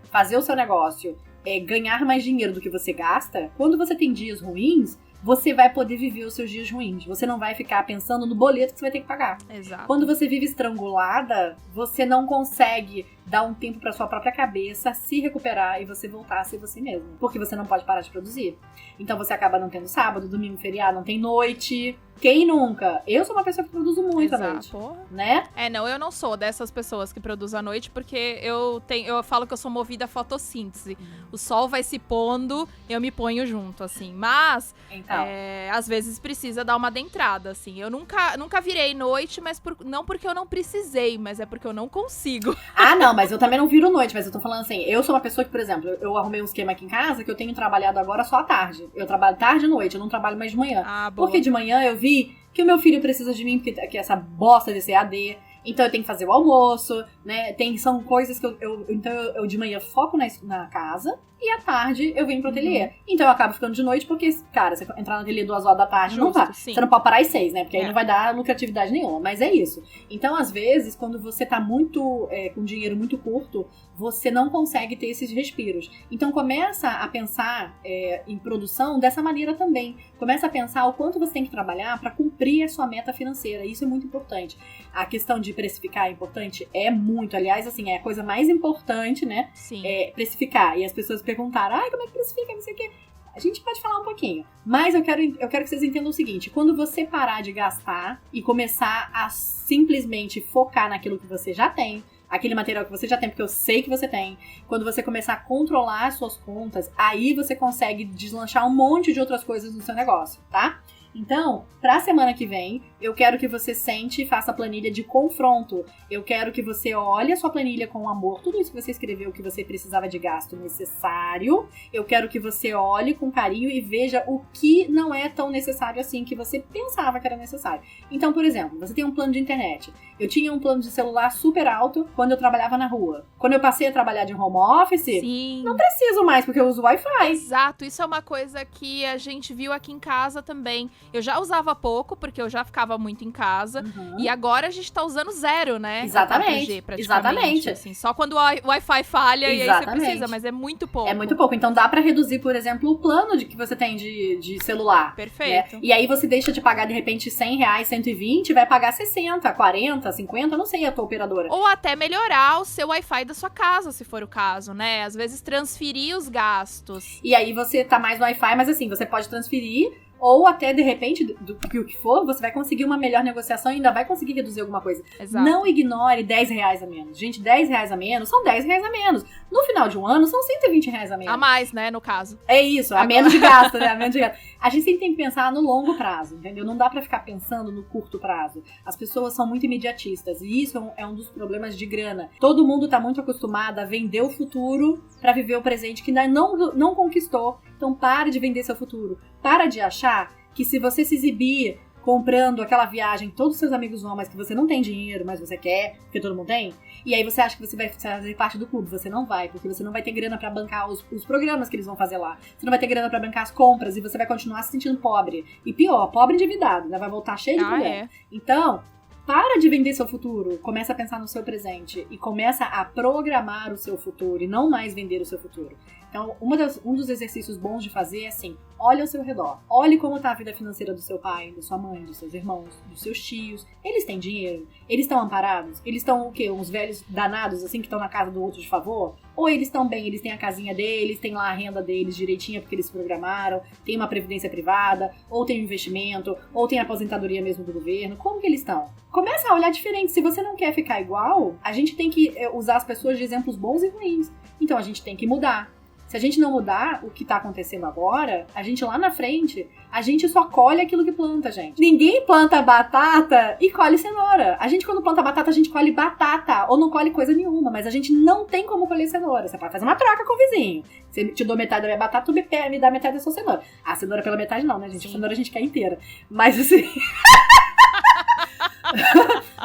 fazer o seu negócio ganhar mais dinheiro do que você gasta, quando você tem dias ruins, você vai poder viver os seus dias ruins. Você não vai ficar pensando no boleto que você vai ter que pagar. Exato. Quando você vive estrangulada, você não consegue dar um tempo pra sua própria cabeça se recuperar e você voltar a ser você mesmo. Porque você não pode parar de produzir. Então você acaba não tendo sábado, domingo, feriado, não tem noite. Quem nunca? Eu sou uma pessoa que produzo muito à noite, né? Não, eu não sou dessas pessoas que produzem à noite, porque eu falo que eu sou movida a fotossíntese. O sol vai se pondo, eu me ponho junto, assim. Mas, então, às vezes precisa dar uma adentrada, assim. Eu nunca virei noite, mas não porque eu não precisei, mas é porque eu não consigo. Ah, não, mas eu também não viro noite, mas eu tô falando assim, eu sou uma pessoa que, por exemplo, eu arrumei um esquema aqui em casa que eu tenho trabalhado agora só à tarde. Eu trabalho tarde e noite, eu não trabalho mais de manhã. Ah, boa. Porque de manhã eu vi que o meu filho precisa de mim, porque essa bosta desse EAD, então eu tenho que fazer o almoço, né? São coisas que eu de manhã foco na casa e à tarde eu venho pro ateliê. Então eu acabo ficando de noite porque, cara, você entrar no ateliê 2 horas da tarde, justo, não vai. Sim. Você não pode parar às 6, né? Porque aí não vai dar lucratividade nenhuma, mas é isso. Então, às vezes, quando você tá muito com dinheiro muito curto, você não consegue ter esses respiros. Então começa a pensar em produção dessa maneira também. Começa a pensar o quanto você tem que trabalhar para cumprir a sua meta financeira. Isso é muito importante. A questão de precificar é importante? É muito. Aliás, assim, é a coisa mais importante, né? Sim. Precificar. E as pessoas perguntaram, como é que precifica? Não sei o quê. A gente pode falar um pouquinho. Mas eu quero que vocês entendam o seguinte. Quando você parar de gastar e começar a simplesmente focar naquilo que você já tem, aquele material que você já tem, porque eu sei que você tem. Quando você começar a controlar as suas contas, aí você consegue deslanchar um monte de outras coisas no seu negócio, tá? Então, pra semana que vem, eu quero que você sente e faça a planilha de confronto. Eu quero que você olhe a sua planilha com amor, tudo isso que você escreveu que você precisava de gasto necessário. Eu quero que você olhe com carinho e veja o que não é tão necessário assim, que você pensava que era necessário. Então, por exemplo, você tem um plano de internet. Eu tinha um plano de celular super alto quando eu trabalhava na rua. Quando eu passei a trabalhar de home office, Sim. Não preciso mais, porque eu uso Wi-Fi. Exato, isso é uma coisa que a gente viu aqui em casa também. Eu já usava pouco, porque eu já ficava muito em casa. E agora a gente tá usando 0, né? Exatamente. 4G, praticamente. Exatamente. Assim, só quando o Wi-Fi falha e aí você precisa, mas é muito pouco. É muito pouco. Então dá pra reduzir, por exemplo, o plano que você tem de celular. Perfeito. Né? E aí você deixa de pagar, de repente, R$100, 120, vai pagar 60, 40, 50, não sei a tua operadora. Ou até melhorar o seu Wi-Fi da sua casa, se for o caso, né? Às vezes transferir os gastos. E aí você tá mais no Wi-Fi, mas assim, você pode transferir, ou até, de repente, do que for, você vai conseguir uma melhor negociação e ainda vai conseguir reduzir alguma coisa. Exato. Não ignore R$10 a menos. Gente, R$10 a menos são R$10 a menos. No final de um ano, são R$120 a menos. A mais, né, no caso. É isso, a menos de gasto, né? A menos de gasto. A gente sempre tem que pensar no longo prazo, entendeu? Não dá pra ficar pensando no curto prazo. As pessoas são muito imediatistas e isso é um dos problemas de grana. Todo mundo tá muito acostumado a vender o futuro pra viver o presente que ainda não conquistou. Então pare de vender seu futuro. Para de achar que se você se exibir comprando aquela viagem que todos os seus amigos vão, mas que você não tem dinheiro, mas você quer, porque todo mundo tem, e aí você acha que você vai fazer parte do clube. Você não vai, porque você não vai ter grana pra bancar os programas que eles vão fazer lá. Você não vai ter grana pra bancar as compras e você vai continuar se sentindo pobre. E pior, pobre endividado, né? Vai voltar cheio de problema. Então, para de vender seu futuro, começa a pensar no seu presente e começa a programar o seu futuro e não mais vender o seu futuro. Então, um dos exercícios bons de fazer é assim, olhe ao seu redor. Olhe como tá a vida financeira do seu pai, da sua mãe, dos seus irmãos, dos seus tios. Eles têm dinheiro? Eles estão amparados? Eles estão o quê? Uns velhos danados, assim, que estão na casa do outro de favor? Ou eles estão bem? Eles têm a casinha deles, têm lá a renda deles direitinha porque eles se programaram, tem uma previdência privada, ou tem um investimento, ou tem a aposentadoria mesmo do governo. Como que eles estão? Começa a olhar diferente. Se você não quer ficar igual, a gente tem que usar as pessoas de exemplos bons e ruins. Então a gente tem que mudar. Se a gente não mudar o que tá acontecendo agora, a gente lá na frente, a gente só colhe aquilo que planta, gente. Ninguém planta batata e colhe cenoura. A gente, quando planta batata, a gente colhe batata, ou não colhe coisa nenhuma, mas a gente não tem como colher cenoura. Você pode fazer uma troca com o vizinho. Você te dou metade da minha batata, tu me dá metade da sua cenoura. A cenoura pela metade não, né, gente? Sim. A cenoura a gente quer inteira. Mas assim...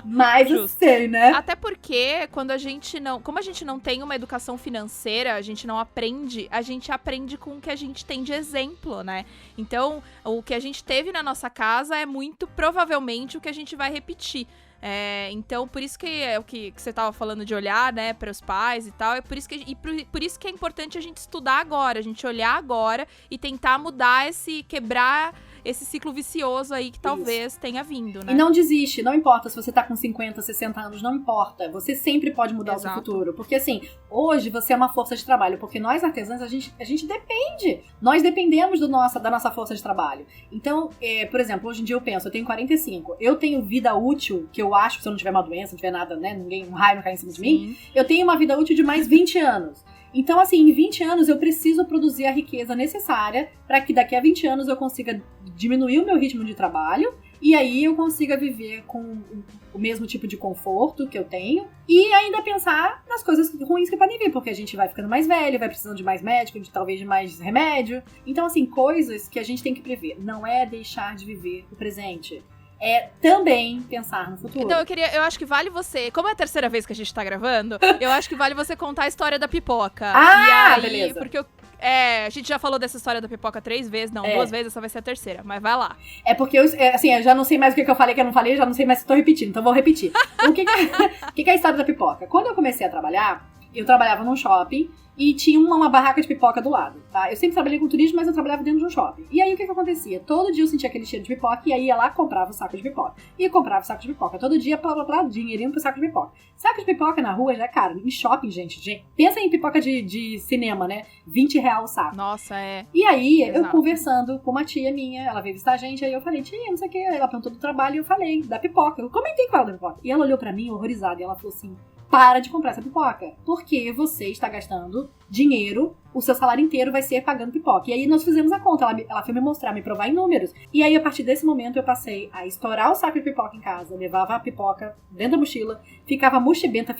Mas eu sei, né? Até porque quando a gente não... Como a gente não tem uma educação financeira, a gente não aprende, a gente aprende com o que a gente tem de exemplo, né? Então, o que a gente teve na nossa casa é muito provavelmente o que a gente vai repetir. Então, por isso que é o que você tava falando de olhar, né, para os pais e tal, por isso que é importante a gente estudar agora, a gente olhar agora e tentar mudar quebrar esse ciclo vicioso aí que talvez tenha vindo, né? E não desiste, não importa se você tá com 50, 60 anos, não importa. Você sempre pode mudar o seu futuro. Porque assim, hoje você é uma força de trabalho. Porque nós artesãs, a gente depende. Nós dependemos da nossa força de trabalho. Então, por exemplo, hoje em dia eu penso, eu tenho 45. Eu tenho vida útil, que eu acho que se eu não tiver uma doença, não tiver nada, né? Um raio não cair em cima de mim. Eu tenho uma vida útil de mais 20 anos. Então, assim, em 20 anos eu preciso produzir a riqueza necessária para que daqui a 20 anos eu consiga diminuir o meu ritmo de trabalho e aí eu consiga viver com o mesmo tipo de conforto que eu tenho e ainda pensar nas coisas ruins que podem vir, porque a gente vai ficando mais velho, vai precisando de mais médico, talvez de mais remédio. Então, assim, coisas que a gente tem que prever. Não é deixar de viver o presente. É também pensar no futuro. Então, eu acho que vale você... Como é a terceira vez que a gente tá gravando, eu acho que vale você contar a história da pipoca. Ah, beleza. Porque a gente já falou dessa história da pipoca 3 vezes, não, 2 vezes, essa vai ser a terceira, mas vai lá. É porque, eu já não sei mais o que eu falei, que eu não falei, já não sei mais se tô repetindo, então vou repetir. O que é a história da pipoca? Quando eu comecei a trabalhar, eu trabalhava num shopping e tinha uma barraca de pipoca do lado, tá? Eu sempre trabalhei com turismo, mas eu trabalhava dentro de um shopping. E aí, o que acontecia? Todo dia eu sentia aquele cheiro de pipoca e aí ia lá, comprava o saco de pipoca. E comprava o saco de pipoca. Todo dia, dinheirinho pro saco de pipoca. Saco de pipoca na rua já é caro. Em shopping, gente, pensa em pipoca de cinema, né? R$20 o saco. Nossa, E aí, eu conversando com uma tia minha, ela veio visitar a gente, aí eu falei, tia, não sei o que. Ela perguntou do trabalho e eu falei da pipoca. Eu comentei com ela da pipoca. E ela olhou pra mim, horrorizada, e ela falou assim... Para de comprar essa pipoca, porque você está gastando dinheiro, o seu salário inteiro vai ser pagando pipoca. E aí nós fizemos a conta, ela foi me mostrar, me provar em números. E aí, a partir desse momento, eu passei a estourar o saco de pipoca em casa, levava a pipoca dentro da mochila, ficava mochibenta,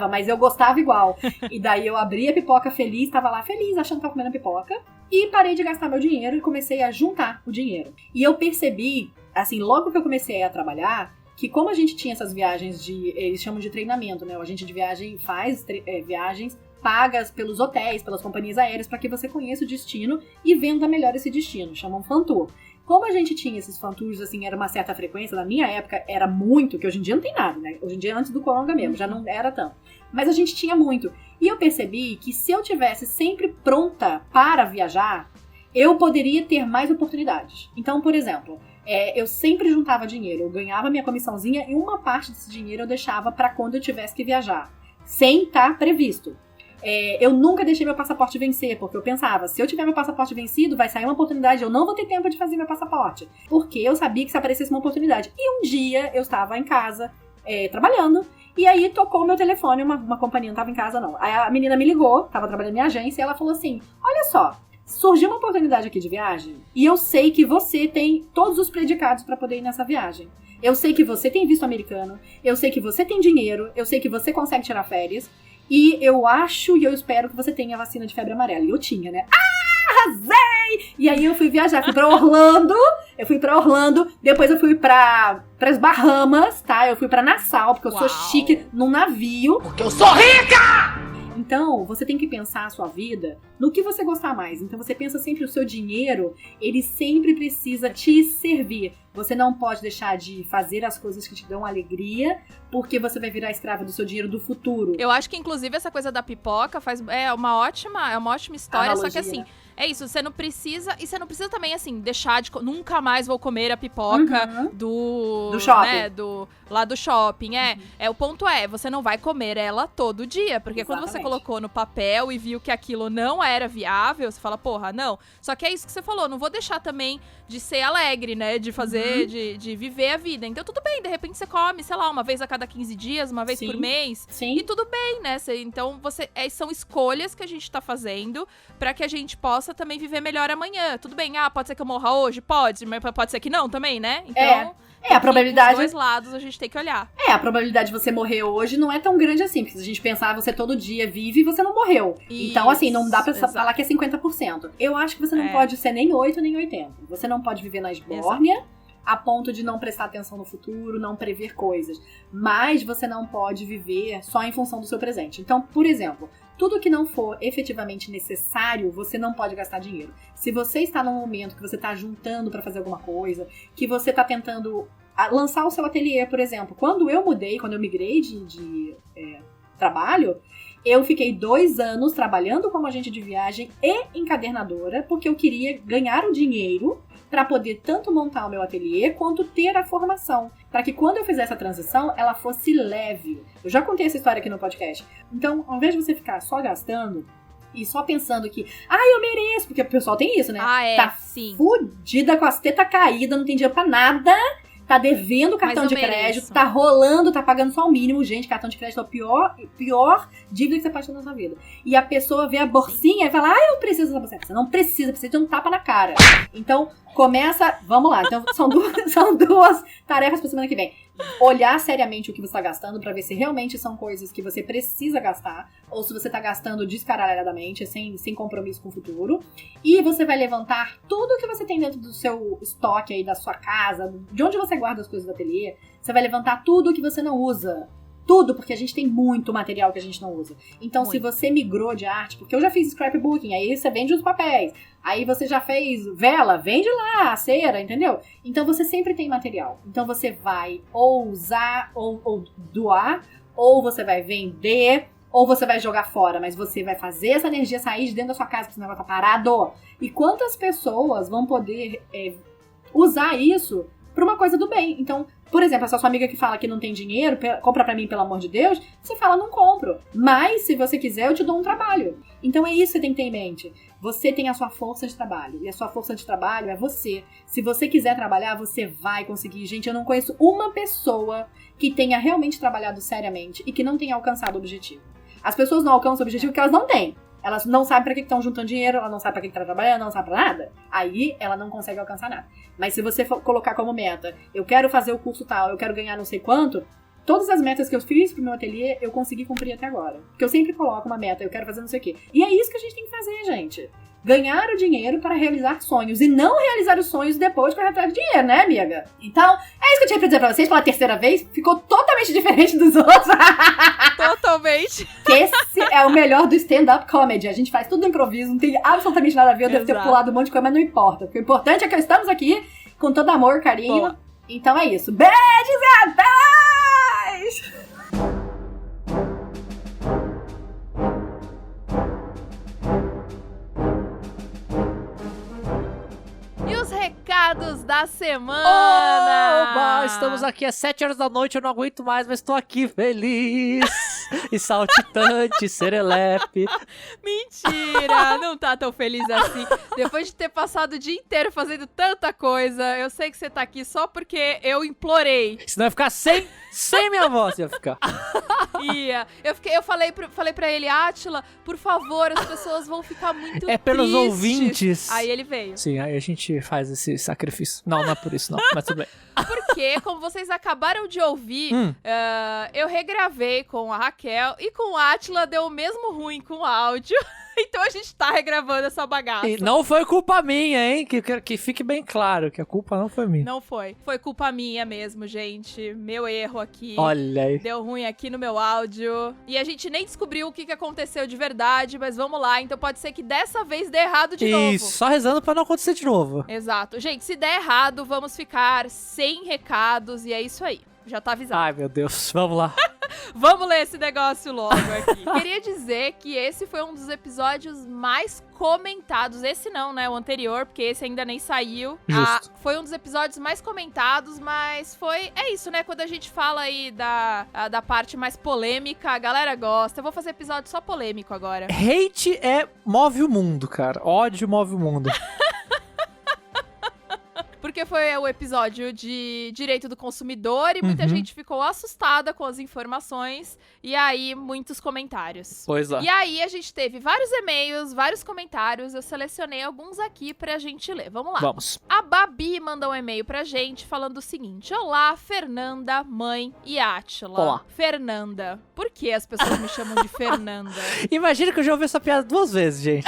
mas eu gostava igual. E daí eu abria a pipoca feliz, tava lá feliz, achando que tava comendo pipoca, e parei de gastar meu dinheiro e comecei a juntar o dinheiro. E eu percebi, assim, logo que eu comecei a trabalhar, que como a gente tinha essas viagens eles chamam de treinamento, né? O agente de viagem faz viagens pagas pelos hotéis, pelas companhias aéreas, para que você conheça o destino e venda melhor esse destino, chamam fan tour. Como a gente tinha esses fan tours, assim, era uma certa frequência, na minha época era muito, que hoje em dia não tem nada, né? Hoje em dia é antes do corona mesmo, já não era tanto. Mas a gente tinha muito. E eu percebi que se eu tivesse sempre pronta para viajar, eu poderia ter mais oportunidades. Então, por exemplo... eu sempre juntava dinheiro, eu ganhava minha comissãozinha e uma parte desse dinheiro eu deixava pra quando eu tivesse que viajar, sem estar previsto. Eu nunca deixei meu passaporte vencer, porque eu pensava, se eu tiver meu passaporte vencido, vai sair uma oportunidade, eu não vou ter tempo de fazer meu passaporte, porque eu sabia que se aparecesse uma oportunidade. E um dia eu estava em casa, trabalhando, e aí tocou o meu telefone, uma companhia, não estava em casa não. Aí a menina me ligou, estava trabalhando em agência, e ela falou assim, olha só, surgiu uma oportunidade aqui de viagem e eu sei que você tem todos os predicados para poder ir nessa viagem. Eu sei que você tem visto americano, eu sei que você tem dinheiro, eu sei que você consegue tirar férias e eu acho e eu espero que você tenha a vacina de febre amarela. E eu tinha, né? Arrasei! E aí eu fui viajar, fui pra Orlando, depois eu fui pras Bahamas, tá? Eu fui pra Nassau, porque eu sou chique num navio. Porque eu sou rica! Então, você tem que pensar a sua vida no que você gostar mais. Então, você pensa sempre o seu dinheiro, ele sempre precisa te servir. Você não pode deixar de fazer as coisas que te dão alegria, porque você vai virar escrava do seu dinheiro do futuro. Eu acho que, inclusive, essa coisa da pipoca é uma ótima história, analogia, só que assim... Né? É isso, você não precisa... E você não precisa também, assim, deixar de... Nunca mais vou comer a pipoca do shopping. Né, lá do shopping. O ponto você não vai comer ela todo dia. Porque quando você colocou no papel e viu que aquilo não era viável, você fala, porra, não. Só que é isso que você falou, não vou deixar também de ser alegre, né? De fazer, de viver a vida. Então, tudo bem, de repente você come, sei lá, uma vez a cada 15 dias, uma vez por mês. Sim. E tudo bem, né? Então, são escolhas que a gente tá fazendo pra que a gente possa também viver melhor amanhã. Tudo bem, pode ser que eu morra hoje? Pode, mas pode ser que não também, né? Então... a probabilidade... Dos dois lados a gente tem que olhar. A probabilidade de você morrer hoje não é tão grande assim, porque se a gente pensar, você todo dia vive e você não morreu. Isso, então, assim, não dá pra falar que é 50%. Eu acho que você não pode ser nem 8 nem 80. Você não pode viver na esbórnia a ponto de não prestar atenção no futuro, não prever coisas. Mas você não pode viver só em função do seu presente. Então, por exemplo, tudo que não for efetivamente necessário, você não pode gastar dinheiro. Se você está num momento que você está juntando para fazer alguma coisa, que você está tentando lançar o seu ateliê, por exemplo. Quando eu migrei de trabalho, eu fiquei 2 anos trabalhando como agente de viagem e encadernadora, porque eu queria ganhar o dinheiro para poder tanto montar o meu ateliê quanto ter a formação, para que quando eu fizesse a transição, ela fosse leve. Eu já contei essa história aqui no podcast. Então, ao invés de você ficar só gastando e só pensando que, eu mereço, porque o pessoal tem isso, né? Sim. Fudida com as tetas caídas, não tem dinheiro pra nada, tá devendo cartão de crédito, tá rolando, tá pagando só o mínimo. Gente, cartão de crédito é a pior dívida que você pode ter na sua vida. E a pessoa vê a bolsinha e fala, eu preciso dessa bolsinha. Você não precisa de um tapa na cara. Então, vamos lá. Então, são duas tarefas pra semana que vem. Olhar seriamente o que você tá gastando pra ver se realmente são coisas que você precisa gastar, ou se você tá gastando descaralhadamente, sem compromisso com o futuro. E você vai levantar tudo que você tem dentro do seu estoque aí, da sua casa, de onde você guarda as coisas do ateliê. Você vai levantar tudo que você não usa. Tudo, porque a gente tem muito material que a gente não usa. Então, se você migrou de arte, porque eu já fiz scrapbooking, aí você vende os papéis. Aí você já fez vela, vende lá a cera, entendeu? Então, você sempre tem material. Então, você vai ou usar, ou doar, ou você vai vender, ou você vai jogar fora. Mas você vai fazer essa energia sair de dentro da sua casa, porque esse negócio tá parado. E quantas pessoas vão poder usar isso pra uma coisa do bem? Então, por exemplo, essa sua amiga que fala que não tem dinheiro, compra pra mim, pelo amor de Deus, você fala, não compro. Mas, se você quiser, eu te dou um trabalho. Então, é isso que você tem que ter em mente. Você tem a sua força de trabalho. E a sua força de trabalho é você. Se você quiser trabalhar, você vai conseguir. Gente, eu não conheço uma pessoa que tenha realmente trabalhado seriamente e que não tenha alcançado o objetivo. As pessoas não alcançam o objetivo porque elas não têm. Elas não sabem pra que estão juntando dinheiro, ela não sabe pra que tá trabalhando, não sabe pra nada. Aí, ela não consegue alcançar nada. Mas se você for colocar como meta, eu quero fazer o curso tal, eu quero ganhar não sei quanto, todas as metas que eu fiz pro meu ateliê, eu consegui cumprir até agora. Porque eu sempre coloco uma meta, eu quero fazer não sei o quê. E é isso que a gente tem que fazer, gente. Ganhar o dinheiro para realizar sonhos. E não realizar os sonhos depois de correr atrás de dinheiro, né, amiga? Então, é isso que eu tinha pra dizer pra vocês pela terceira vez. Ficou totalmente diferente dos outros. Totalmente. Esse é o melhor do stand-up comedy. A gente faz tudo no improviso, não tem absolutamente nada a ver. Eu devo ter pulado um monte de coisa, mas não importa. Porque o importante é que estamos aqui com todo amor, carinho. Boa. Então é isso. Beijos e até! E os recados da semana! Oba! Estamos aqui às 7 horas da noite, eu não aguento mais, mas estou aqui feliz e saltitante, serelepe. Mentira! Não tá tão feliz assim. Depois de ter passado o dia inteiro fazendo tanta coisa, eu sei que você tá aqui só porque eu implorei. Senão ia ficar sem minha voz, ia ficar. Ia. Eu falei pra ele, Átila, por favor, as pessoas vão ficar muito tristes. Pelos ouvintes. Aí ele veio. Sim, aí a gente faz esse sacrifício. Não é por isso não, mas tudo bem. Porque, como vocês acabaram de ouvir, eu regravei com a Raquel e com o Átila deu o mesmo ruim com o áudio. Então a gente tá regravando essa bagaça. E não foi culpa minha, hein? Que fique bem claro que a culpa não foi minha. Não foi. Foi culpa minha mesmo, gente. Meu erro aqui. Olha aí. Deu ruim aqui no meu áudio. E a gente nem descobriu o que aconteceu de verdade, mas vamos lá. Então pode ser que dessa vez dê errado de novo. Isso, só rezando pra não acontecer de novo. Exato. Gente, se der errado, vamos ficar sem recados e é isso aí. Já tá avisado. Ai, meu Deus. Vamos lá. Vamos ler esse negócio logo aqui. Queria dizer que esse foi um dos episódios mais comentados. Esse não, né? O anterior, porque esse ainda nem saiu. Justo. Foi um dos episódios mais comentados, mas foi... É isso, né? Quando a gente fala aí da parte mais polêmica, a galera gosta. Eu vou fazer episódio só polêmico agora. Hate move o mundo, cara. Ódio move o mundo. Porque foi o episódio de direito do consumidor e muita gente ficou assustada com as informações. E aí, muitos comentários. Pois é. E aí, a gente teve vários e-mails, vários comentários. Eu selecionei alguns aqui pra gente ler. Vamos lá. Vamos. A Babi mandou um e-mail pra gente falando o seguinte. Olá, Fernanda, mãe e Átila. Olá. Fernanda. Por que as pessoas me chamam de Fernanda? Imagina que eu já ouvi essa piada 2 vezes, gente.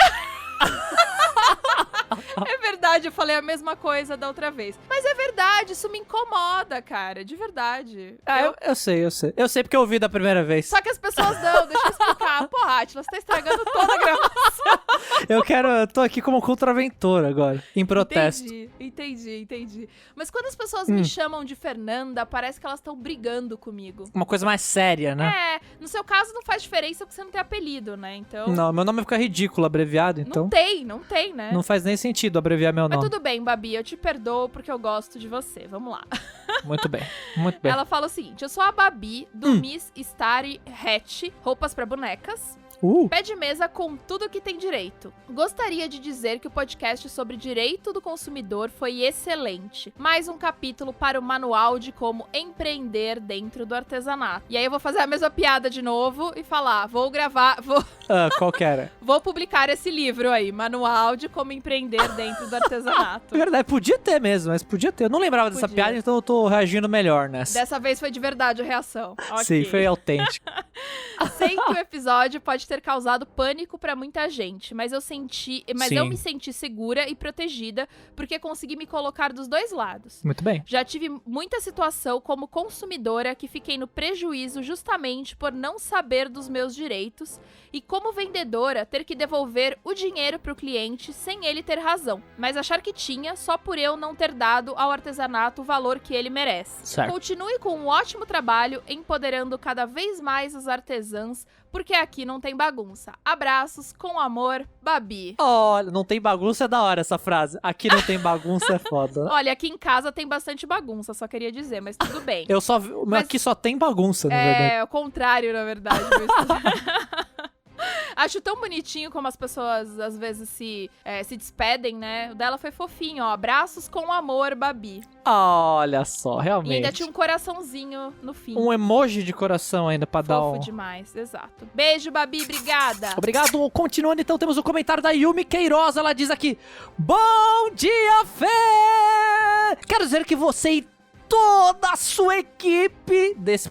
É verdade, eu falei a mesma coisa da outra vez. Mas é verdade, isso me incomoda, cara. De verdade. Eu sei. Eu sei porque eu ouvi da primeira vez. Só que as pessoas não, deixa eu explicar. Porra, Átila, você tá estragando toda a gravação. Eu tô aqui como contraventor agora, em protesto. Entendi. Mas quando as pessoas me chamam de Fernanda, parece que elas estão brigando comigo. Uma coisa mais séria, né? No seu caso não faz diferença porque você não tem apelido, né? Então... Não, meu nome fica ridículo abreviado, então... Não tem, né? Não faz nem sentido abreviar meu nome. Mas tudo bem, Babi, eu te perdoo porque eu gosto de você. Vamos lá. Muito bem. Ela fala o seguinte, eu sou a Babi, do Miss Starry Hatch, roupas pra bonecas. Pé de mesa com tudo que tem direito. Gostaria de dizer que o podcast sobre direito do consumidor foi excelente. Mais um capítulo para o manual de como empreender dentro do artesanato. E aí eu vou fazer a mesma piada de novo e falar, qual que era? Vou publicar esse livro aí, manual de como empreender dentro do artesanato. É verdade, podia ter mesmo, mas podia ter. Eu não lembrava dessa piada, então eu tô reagindo melhor nessa. Dessa vez foi de verdade a reação. Okay. Sim, foi autêntico. Sei que o episódio pode ter causado pânico pra muita gente, mas eu me senti segura e protegida porque consegui me colocar dos dois lados. Muito bem. Já tive muita situação como consumidora que fiquei no prejuízo justamente por não saber dos meus direitos e como vendedora ter que devolver o dinheiro pro cliente sem ele ter razão, mas achar que tinha só por eu não ter dado ao artesanato o valor que ele merece. Certo. Continue com um ótimo trabalho empoderando cada vez mais os artesãos, porque aqui não tem bagunça. Abraços, com amor, Babi. Olha, não tem bagunça é da hora essa frase. Aqui não tem bagunça é foda. Olha, aqui em casa tem bastante bagunça, só queria dizer, mas tudo bem. Aqui só tem bagunça, na verdade. É, o contrário, na verdade. Acho tão bonitinho como as pessoas às vezes se despedem, né? O dela foi fofinho, ó. Abraços com amor, Babi. Olha só, realmente. E ainda tinha um coraçãozinho no fim. Um emoji de coração ainda pra dar um... Fofo demais, exato. Beijo, Babi, obrigada. Obrigado. Continuando, então, temos o comentário da Yumi Queiroz. Ela diz aqui: Bom dia, Fê! Quero dizer que você e toda a sua equipe desse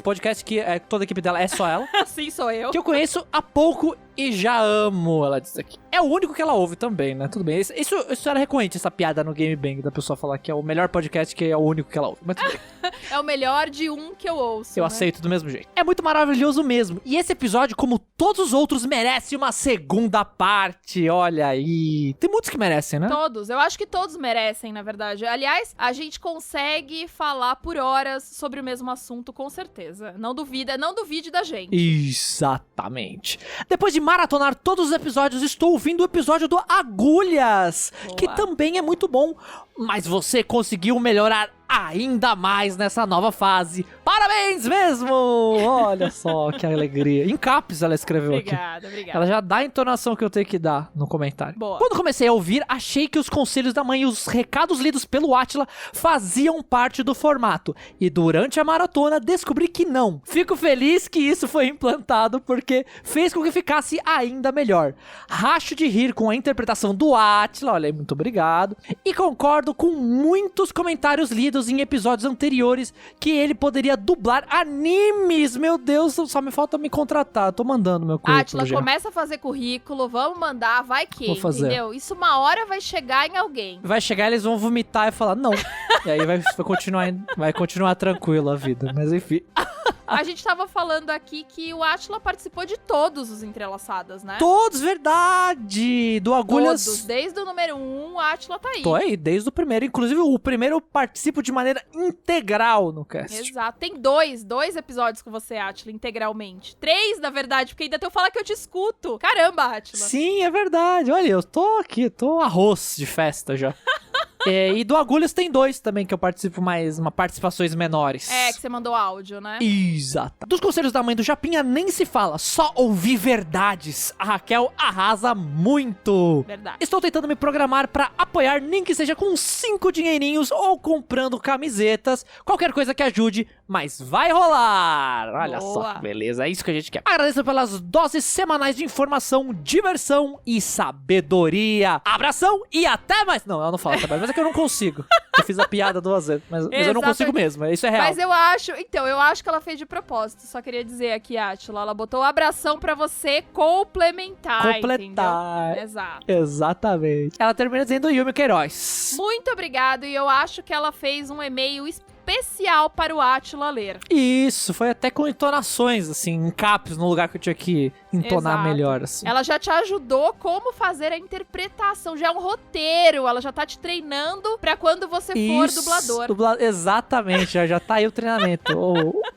podcast, que toda a equipe dela é só ela. Sim, sou eu. Que eu conheço há pouco e já amo, ela diz aqui. É o único que ela ouve também, né? Tudo bem. Isso era recorrente, essa piada no Game Bang, da pessoa falar que é o melhor podcast, que é o único que ela ouve. Mas tudo bem. É o melhor de um que eu ouço. Eu aceito do mesmo jeito. É muito maravilhoso mesmo. E esse episódio, como todos os outros, merece uma segunda parte. Olha aí. Tem muitos que merecem, né? Todos. Eu acho que todos merecem, na verdade. Aliás, a gente consegue falar por horas sobre o mesmo assunto, com certeza. Não duvide da gente. Exatamente. Depois de maratonar todos os episódios, estou ouvindo o episódio do Agulhas, Boa. Que também é muito bom. Mas você conseguiu melhorar ainda mais nessa nova fase. Parabéns mesmo! Olha só que alegria. Em caps ela escreveu aqui. Obrigada. Ela já dá a entonação que eu tenho que dar no comentário. Boa. Quando comecei a ouvir, achei que os conselhos da mãe e os recados lidos pelo Átila faziam parte do formato. E durante a maratona descobri que não. Fico feliz que isso foi implantado porque fez com que ficasse ainda melhor. Racho de rir com a interpretação do Átila, olha aí, muito obrigado. E concordo com muitos comentários lidos em episódios anteriores que ele poderia dublar animes. Meu Deus, só me falta me contratar. Eu tô mandando meu currículo Átila, já. começa a fazer currículo, vamos mandar, vai que, Vou fazer. entendeu? Isso uma hora vai chegar em alguém. Vai chegar, eles vão vomitar e falar não. E aí vai continuar tranquilo a vida. Mas enfim. A gente tava falando aqui que o Átila participou de todos os Entrelaçadas, né? Todos, verdade! Do Agulhas... Todos, desde o número 1, o Átila tá aí. Tô aí, desde o primeiro. Inclusive, o primeiro eu participo de maneira integral no cast. Exato. Tem dois episódios com você, Átila, integralmente. 3, na verdade, porque ainda tem eu falar que eu te escuto. Caramba, Átila. Sim, é verdade. Olha, eu tô aqui, tô arroz de festa já. E do Agulhas tem 2 também, que eu participo mais, participações menores. É, que você mandou áudio, né? Exato. Dos conselhos da mãe do Japinha nem se fala, só ouvir verdades. A Raquel arrasa muito. Verdade. Estou tentando me programar pra apoiar, nem que seja com 5 dinheirinhos ou comprando camisetas, qualquer coisa que ajude, mas vai rolar. Olha Boa. só que beleza, é isso que a gente quer. Agradeço pelas doses semanais de informação, diversão e sabedoria. Abração e até mais. Não, eu não falo até mais, mas é que eu não consigo. Eu fiz a piada 2 vezes, mas eu não consigo mesmo, isso é real. Mas eu acho que ela fez de propósito. Só queria dizer aqui, Átila, ela botou um abração pra você complementar, entendeu? Exato. Exatamente. Ela termina dizendo Yumi Queiroz. Muito obrigado, e eu acho que ela fez um e-mail especial para o Átila ler. Isso, foi até com entonações, assim, em caps, no lugar que eu tinha que entonar Exato. melhor, assim. Ela já te ajudou como fazer a interpretação, já é um roteiro, ela já tá te treinando pra quando você for dublador. Exatamente, já tá aí o treinamento,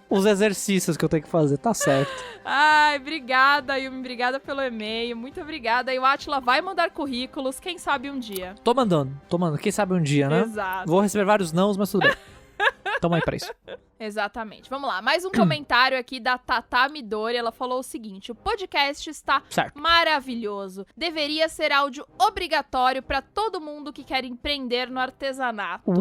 os exercícios que eu tenho que fazer, tá certo. Ai, obrigada, Yumi, obrigada pelo e-mail, muito obrigada. E o Átila vai mandar currículos, quem sabe um dia. Tô mandando, quem sabe um dia, né? Exato. Vou receber vários nãos, mas tudo bem. Tamo aí pra isso. Exatamente. Vamos lá, mais um comentário aqui da Tata Midori. Ela falou o seguinte: o podcast está maravilhoso. Deveria ser áudio obrigatório pra todo mundo que quer empreender no artesanato.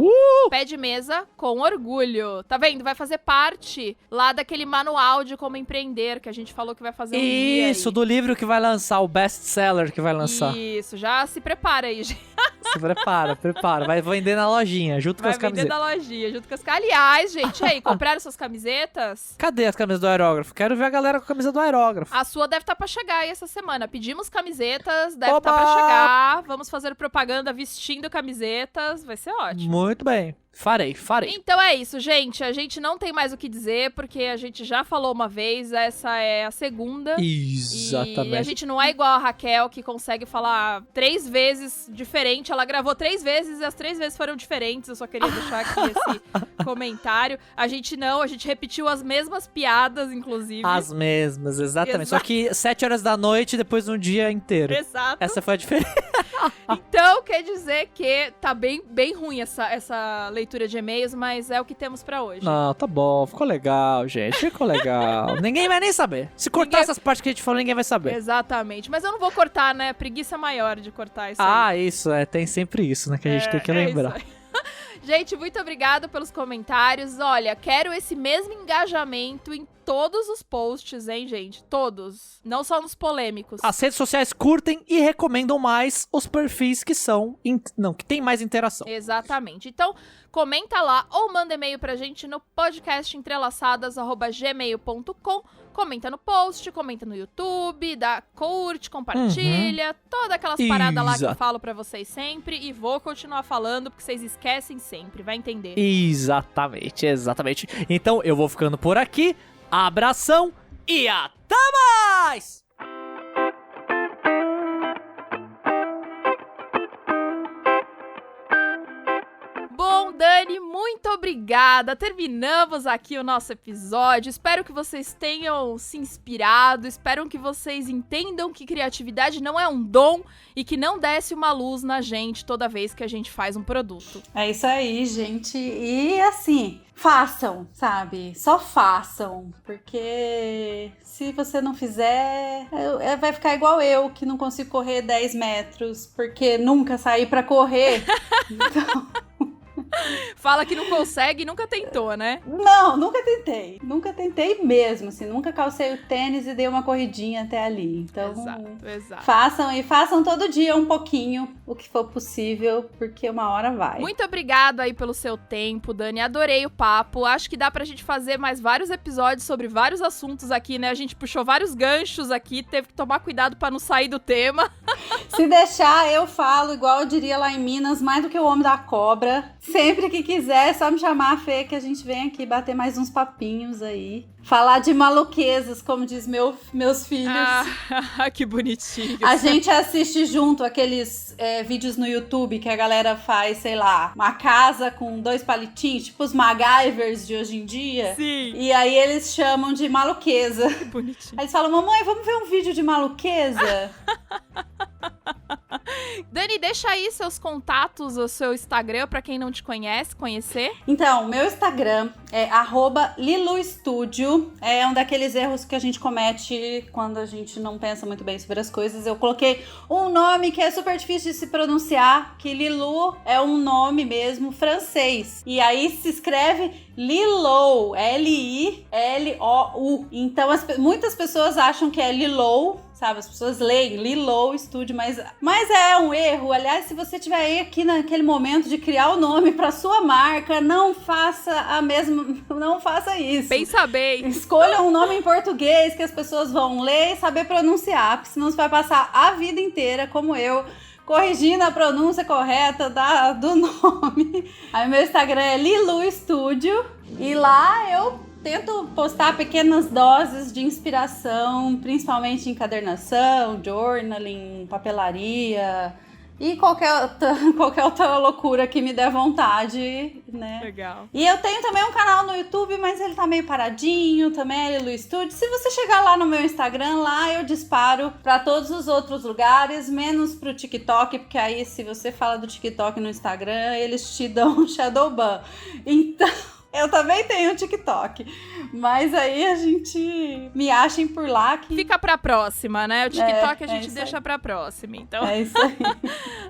Pé de mesa com orgulho. Tá vendo? Vai fazer parte lá daquele manual de como empreender que a gente falou que vai fazer um dia. Isso, do livro que vai lançar, o best-seller que vai lançar. Isso, já se prepara aí, gente. Se prepara. Vai vender na lojinha, junto com as camisetas. Vai vender na lojinha, junto com as... Aliás, gente, aí, compraram suas camisetas? Cadê as camisas do aerógrafo? Quero ver a galera com a camisa do aerógrafo. A sua deve estar pra chegar aí essa semana. Pedimos camisetas, deve estar pra chegar. Vamos fazer propaganda vestindo camisetas. Vai ser ótimo. Muito bem. Farei. Então é isso, gente. A gente não tem mais o que dizer, porque a gente já falou uma vez, essa é a segunda. Exatamente. E a gente não é igual a Raquel, que consegue falar 3 vezes diferente. Ela gravou 3 vezes e as 3 vezes foram diferentes. Eu só queria deixar aqui esse comentário. A gente repetiu as mesmas piadas, inclusive. As mesmas, exatamente. Só que 7 horas da noite, depois de um dia inteiro. Exato. Essa foi a diferença. Então, quer dizer que tá bem ruim essa leitura de e-mails, mas é o que temos pra hoje. Não, tá bom. Ficou legal, gente. Ficou legal. Ninguém vai nem saber. Se cortar essas partes que a gente falou, ninguém vai saber. Exatamente. Mas eu não vou cortar, né? Preguiça maior de cortar isso aí. Isso. Tem sempre isso, né? Que a gente tem que lembrar. Gente, muito obrigado pelos comentários. Olha, quero esse mesmo engajamento em todos os posts, hein, gente? Todos. Não só nos polêmicos. As redes sociais curtem e recomendam mais os perfis que que tem mais interação. Exatamente. Então, comenta lá ou manda e-mail pra gente no podcastentrelaçadas@gmail.com. Comenta no post, comenta no YouTube, curte, compartilha, todas aquelas paradas lá que eu falo pra vocês sempre, e vou continuar falando porque vocês esquecem sempre, vai entender. Exatamente. Então eu vou ficando por aqui, abração e até mais! Bom, Dani, muito obrigada. Terminamos aqui o nosso episódio. Espero que vocês tenham se inspirado. Espero que vocês entendam que criatividade não é um dom e que não desce uma luz na gente toda vez que a gente faz um produto. É isso aí, gente. E assim, façam, sabe? Só façam. Porque se você não fizer, vai ficar igual eu, que não consigo correr 10 metros, porque nunca saí pra correr. Então... Fala que não consegue e nunca tentou, né? Não, nunca tentei. Nunca tentei mesmo, assim. Nunca calcei o tênis e dei uma corridinha até ali. Então, exato. Façam todo dia um pouquinho, o que for possível, porque uma hora vai. Muito obrigada aí pelo seu tempo, Dani. Adorei o papo. Acho que dá pra gente fazer mais vários episódios sobre vários assuntos aqui, né? A gente puxou vários ganchos aqui, teve que tomar cuidado pra não sair do tema. Se deixar, eu falo, igual eu diria lá em Minas, mais do que o homem da cobra. Sempre que quiser, é só me chamar, Fê, que a gente vem aqui bater mais uns papinhos aí. Falar de maluquezas, como diz meus filhos. Ah, que bonitinho. A gente assiste junto aqueles vídeos no YouTube que a galera faz, sei lá, uma casa com 2 palitinhos, tipo os MacGyvers de hoje em dia. Sim. E aí eles chamam de maluqueza. Que bonitinho. Aí eles falam, mamãe, vamos ver um vídeo de maluqueza? Dani, deixa aí seus contatos, o seu Instagram, pra quem não te conhece, conhecer. Então, meu Instagram é @lilustudio. É um daqueles erros que a gente comete quando a gente não pensa muito bem sobre as coisas. Eu coloquei um nome que é super difícil de se pronunciar, que Lilu é um nome mesmo francês. E aí se escreve Lilou, L-I-L-O-U. Então, muitas pessoas acham que é Lilou, sabe? As pessoas leem Lilou Studio, mas é um erro. Aliás, se você estiver aí aqui naquele momento de criar o nome para sua marca, não faça não faça isso. Pensa bem. Escolha um nome em português que as pessoas vão ler e saber pronunciar, porque senão você vai passar a vida inteira, como eu, corrigindo a pronúncia correta do nome. Aí meu Instagram é Lilu Studio e lá eu tento postar pequenas doses de inspiração, principalmente encadernação, journaling, papelaria e qualquer outra loucura que me der vontade, né? Legal. E eu tenho também um canal no YouTube, mas ele tá meio paradinho, também é Lilu Studio. Se você chegar lá no meu Instagram, lá eu disparo pra todos os outros lugares, menos pro TikTok, porque aí se você fala do TikTok no Instagram, eles te dão um shadow ban. Então... eu também tenho TikTok, mas aí a gente me achem por lá que... fica pra próxima, né? O TikTok a gente deixa pra próxima, então... é isso aí.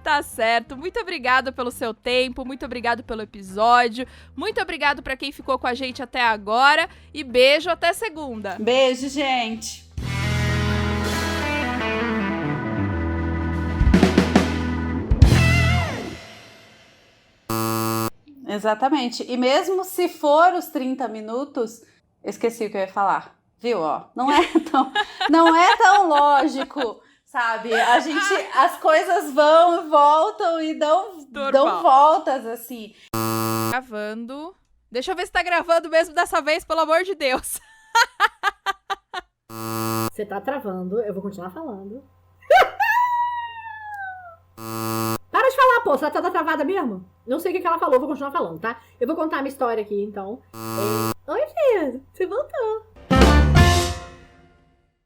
Tá certo. Muito obrigada pelo seu tempo, muito obrigado pelo episódio, muito obrigado pra quem ficou com a gente até agora e beijo, até segunda. Beijo, gente. Exatamente. E mesmo se for os 30 minutos, esqueci o que eu ia falar. Viu, ó? Não é tão lógico, sabe? As coisas vão e voltam e dão voltas, assim. Gravando. Deixa eu ver se tá gravando mesmo dessa vez, pelo amor de Deus. Você tá travando, eu vou continuar falando. Para de falar, pô, você tá travada mesmo? Não sei o que ela falou, vou continuar falando, tá? Eu vou contar a minha história aqui, então. Oi, filha, você voltou.